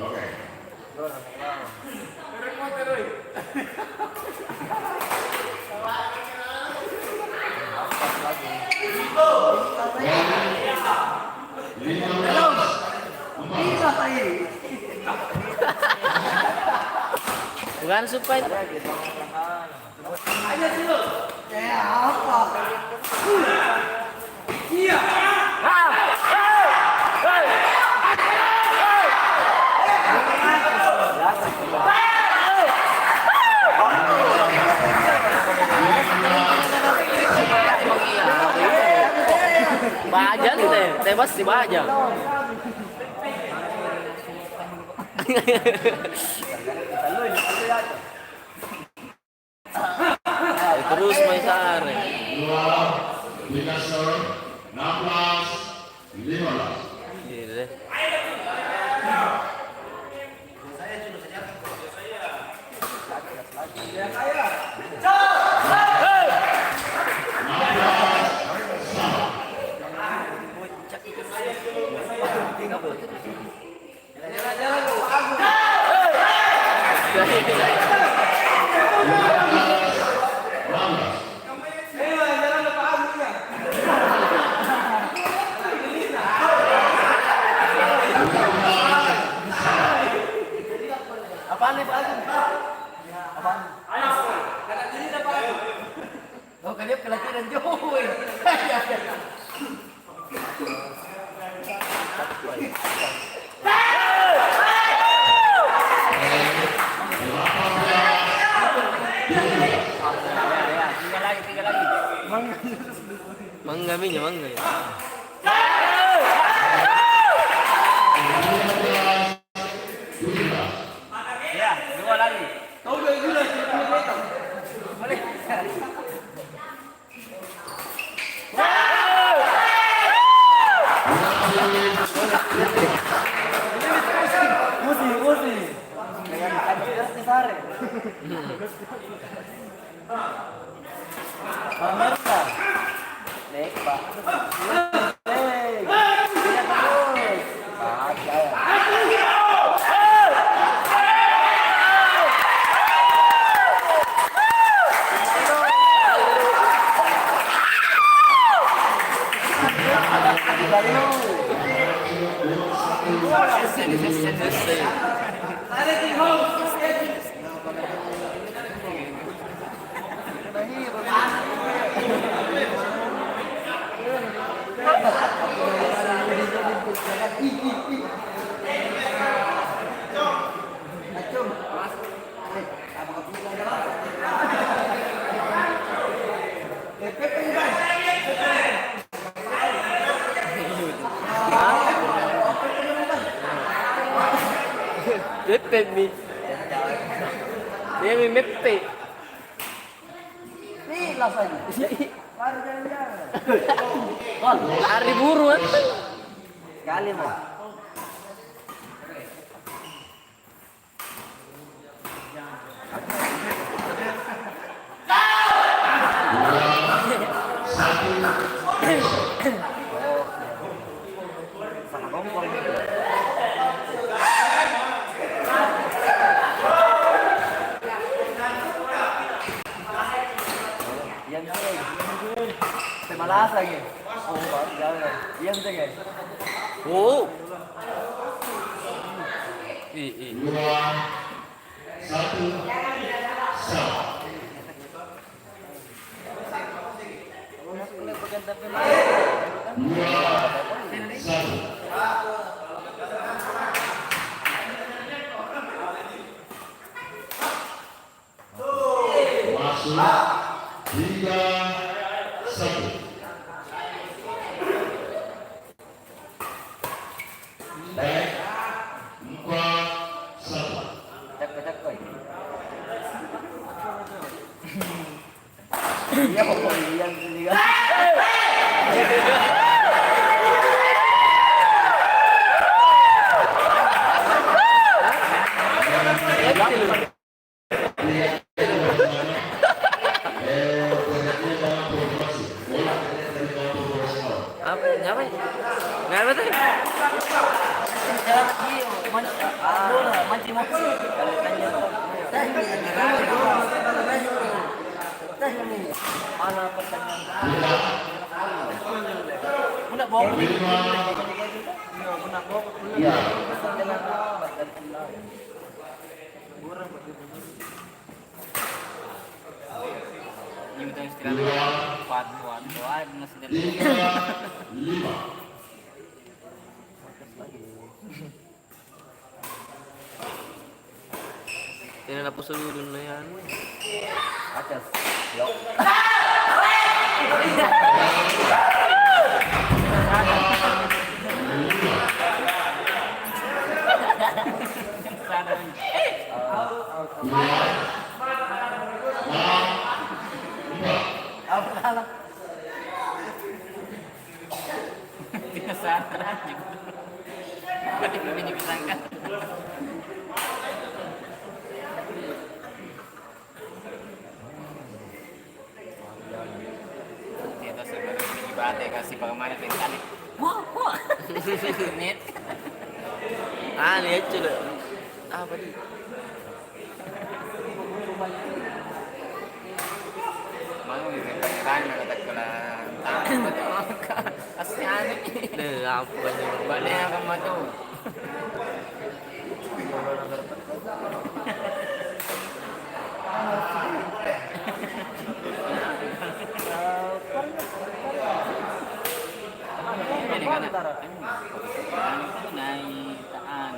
Speaker 4: Oke.
Speaker 3: Bukan supaya Bajang deh, tebas si Bajang. Terus Maisar.
Speaker 4: 2 Dikasor 16-15.
Speaker 3: Gitu deh.
Speaker 1: Apaan nih Pak Agung? Apaan? Karena ini ada Pak Agung. Oh, kan dia kelahiran Joy. Tiga lagi.
Speaker 3: Mangga minyak mangga ya.
Speaker 1: Ya, 2 lagi. Tahu gak gila sih meter. Boleh. Musi. Kayak tadi sare. Pemirsa. Nek, Pak. Nek. Lihat terus.
Speaker 3: Mepe mi. Dia mi mepe.
Speaker 1: Nih, langsung. Baru jalan-jalan.
Speaker 3: Lari buruan.
Speaker 1: Kali mau. Yang
Speaker 2: Malas lagi. Oh, jangan. Diam saja guys.
Speaker 1: Oh. Ih.
Speaker 4: 2, 1, stop.
Speaker 2: Boleh pegang tapi
Speaker 4: 2, 1. Masuk 3, 1. Baik 4, 1.
Speaker 2: Petak koi. Iya, yang lihat.
Speaker 1: Apa? Nyapa? Ngapa tuh?
Speaker 2: Jangan iyo, mancing mochi. Mana pertanyaan? Muna bawa ko. Muna bawa ko.
Speaker 4: Iya.
Speaker 2: Yung ito yung istilah ng patuan. Ay, mas
Speaker 4: 3, 5.
Speaker 1: Tinanap po sa dulo na yan.
Speaker 2: atas. Dito sa Bate kasi pagkamana ito yung talit. Wah! Net.
Speaker 1: Lihat coba. Apa nih?
Speaker 2: Mau yung pangiran, nakatat ko lang. Kasi ano
Speaker 1: Apa nih?
Speaker 2: balik ako mo ito. Pwede ka na. Naitaan.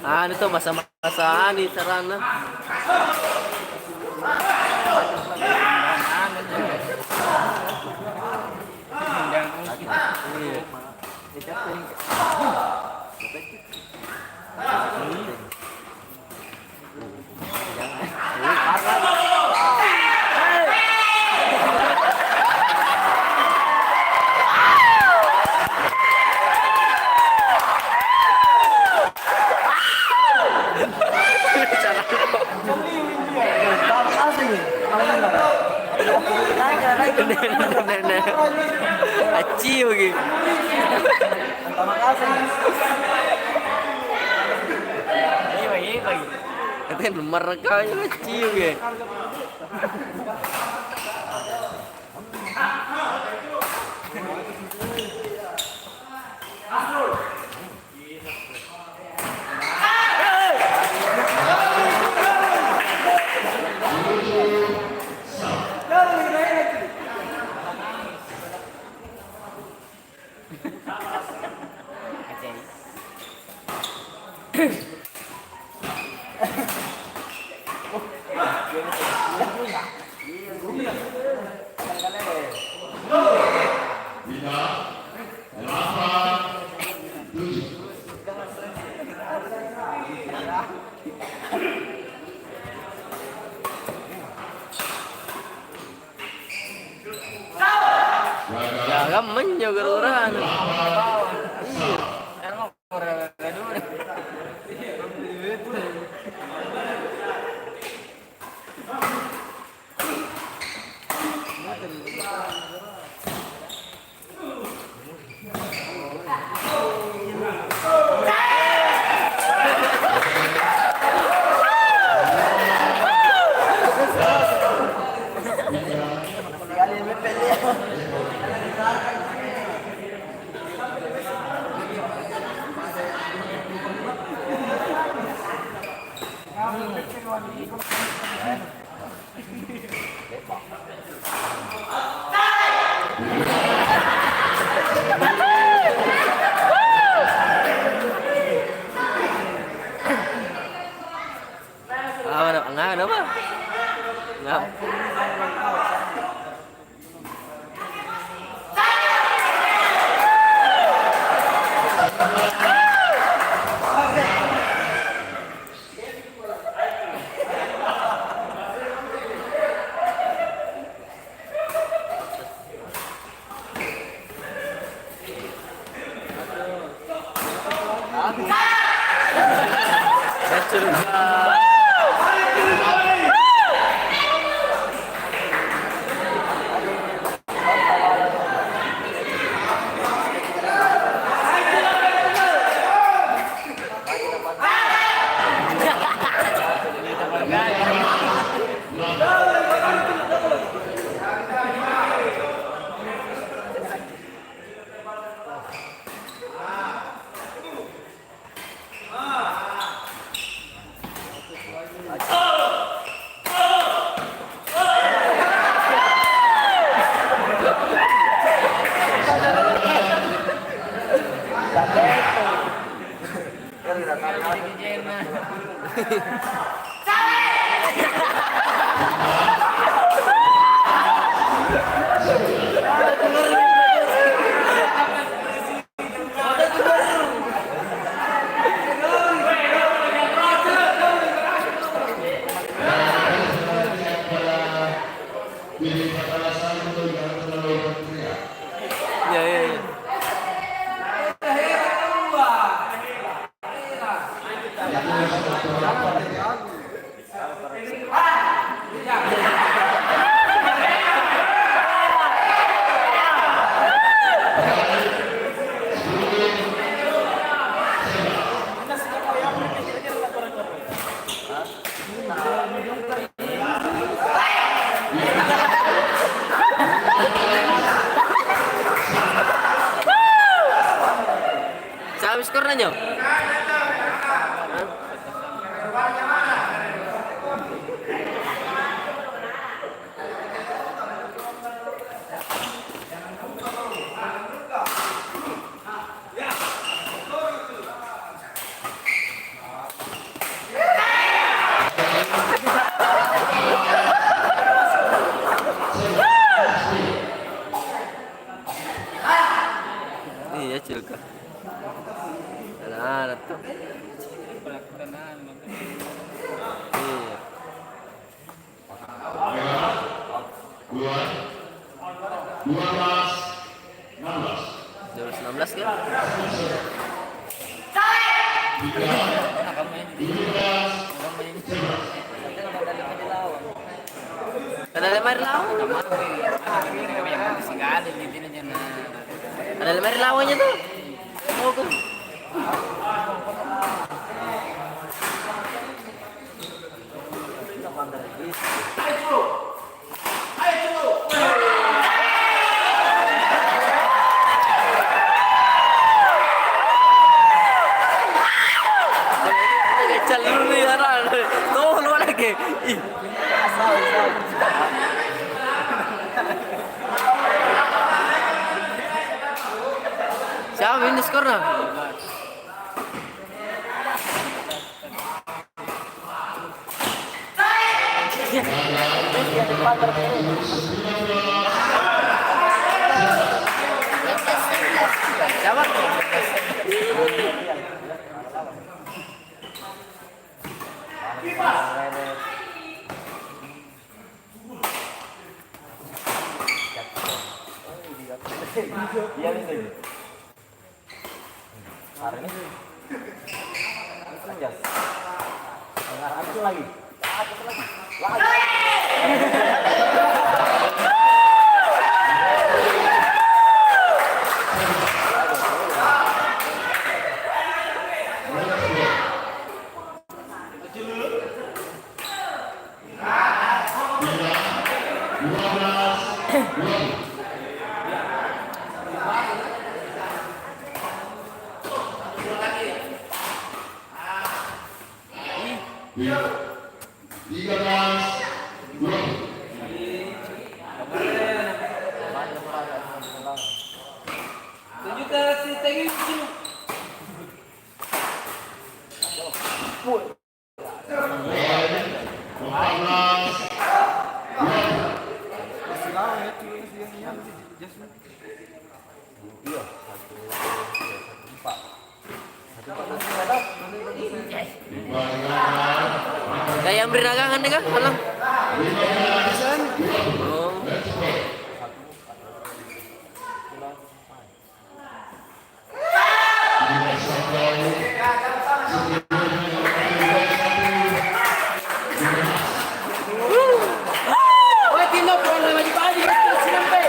Speaker 1: Ano to? Masa-masa ni sarana. Aci lagi.
Speaker 2: Iya, lagi.
Speaker 1: Katanya lemar kaya aci lagi.
Speaker 4: Lima,
Speaker 1: Gaman nyo, garo-garahan. Iya.
Speaker 2: Ano ko ra dulu.
Speaker 1: Ano ba? Ngap. Ya, ya, ya. Sa score na nyo? Iya juga. Anak tuh. Iya.
Speaker 4: Dua belas, 16.
Speaker 1: 2016 kan? Ada lemari lawan. Ada lemari lawannya tuh. Oh, tuh. Jalur nih orang. Tuh lu lagi. Ih. Siapa ini skornya? Siapa?
Speaker 2: Iya itu. Hari ini. Anjas. Dengar aku lagi. Aku lagi.
Speaker 1: Kayak yang beri dagangan nih kan, halang. Oh. Wah, tinok ko na magipali ka sinampe.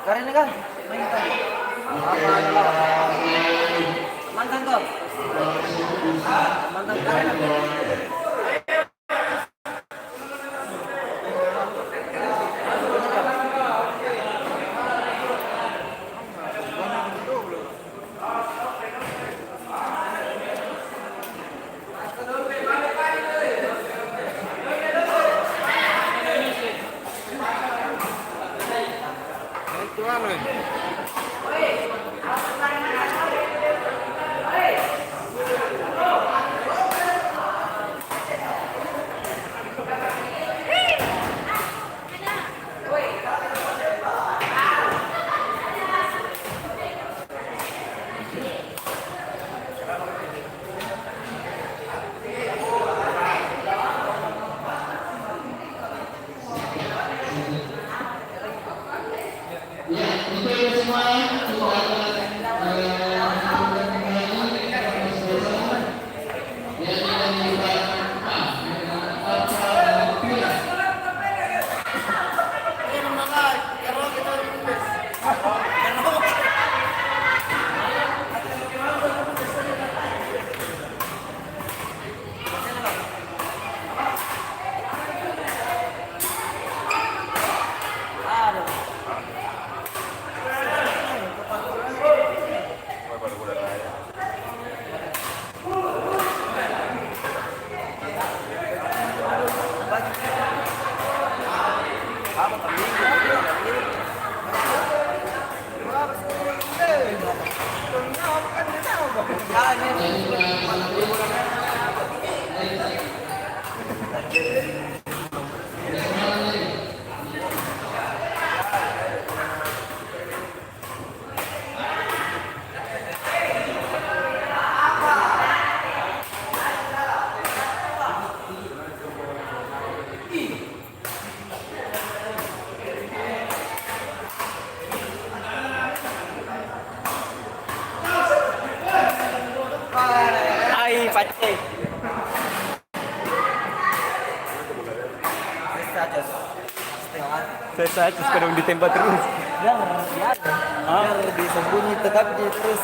Speaker 1: Karena kan, mantan tuh, mantan karena. Ay, pace.
Speaker 3: Saya saja sekarang ditembak terus.
Speaker 1: Biar disembunyi tetap di terus.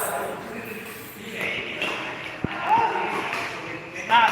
Speaker 4: Nah,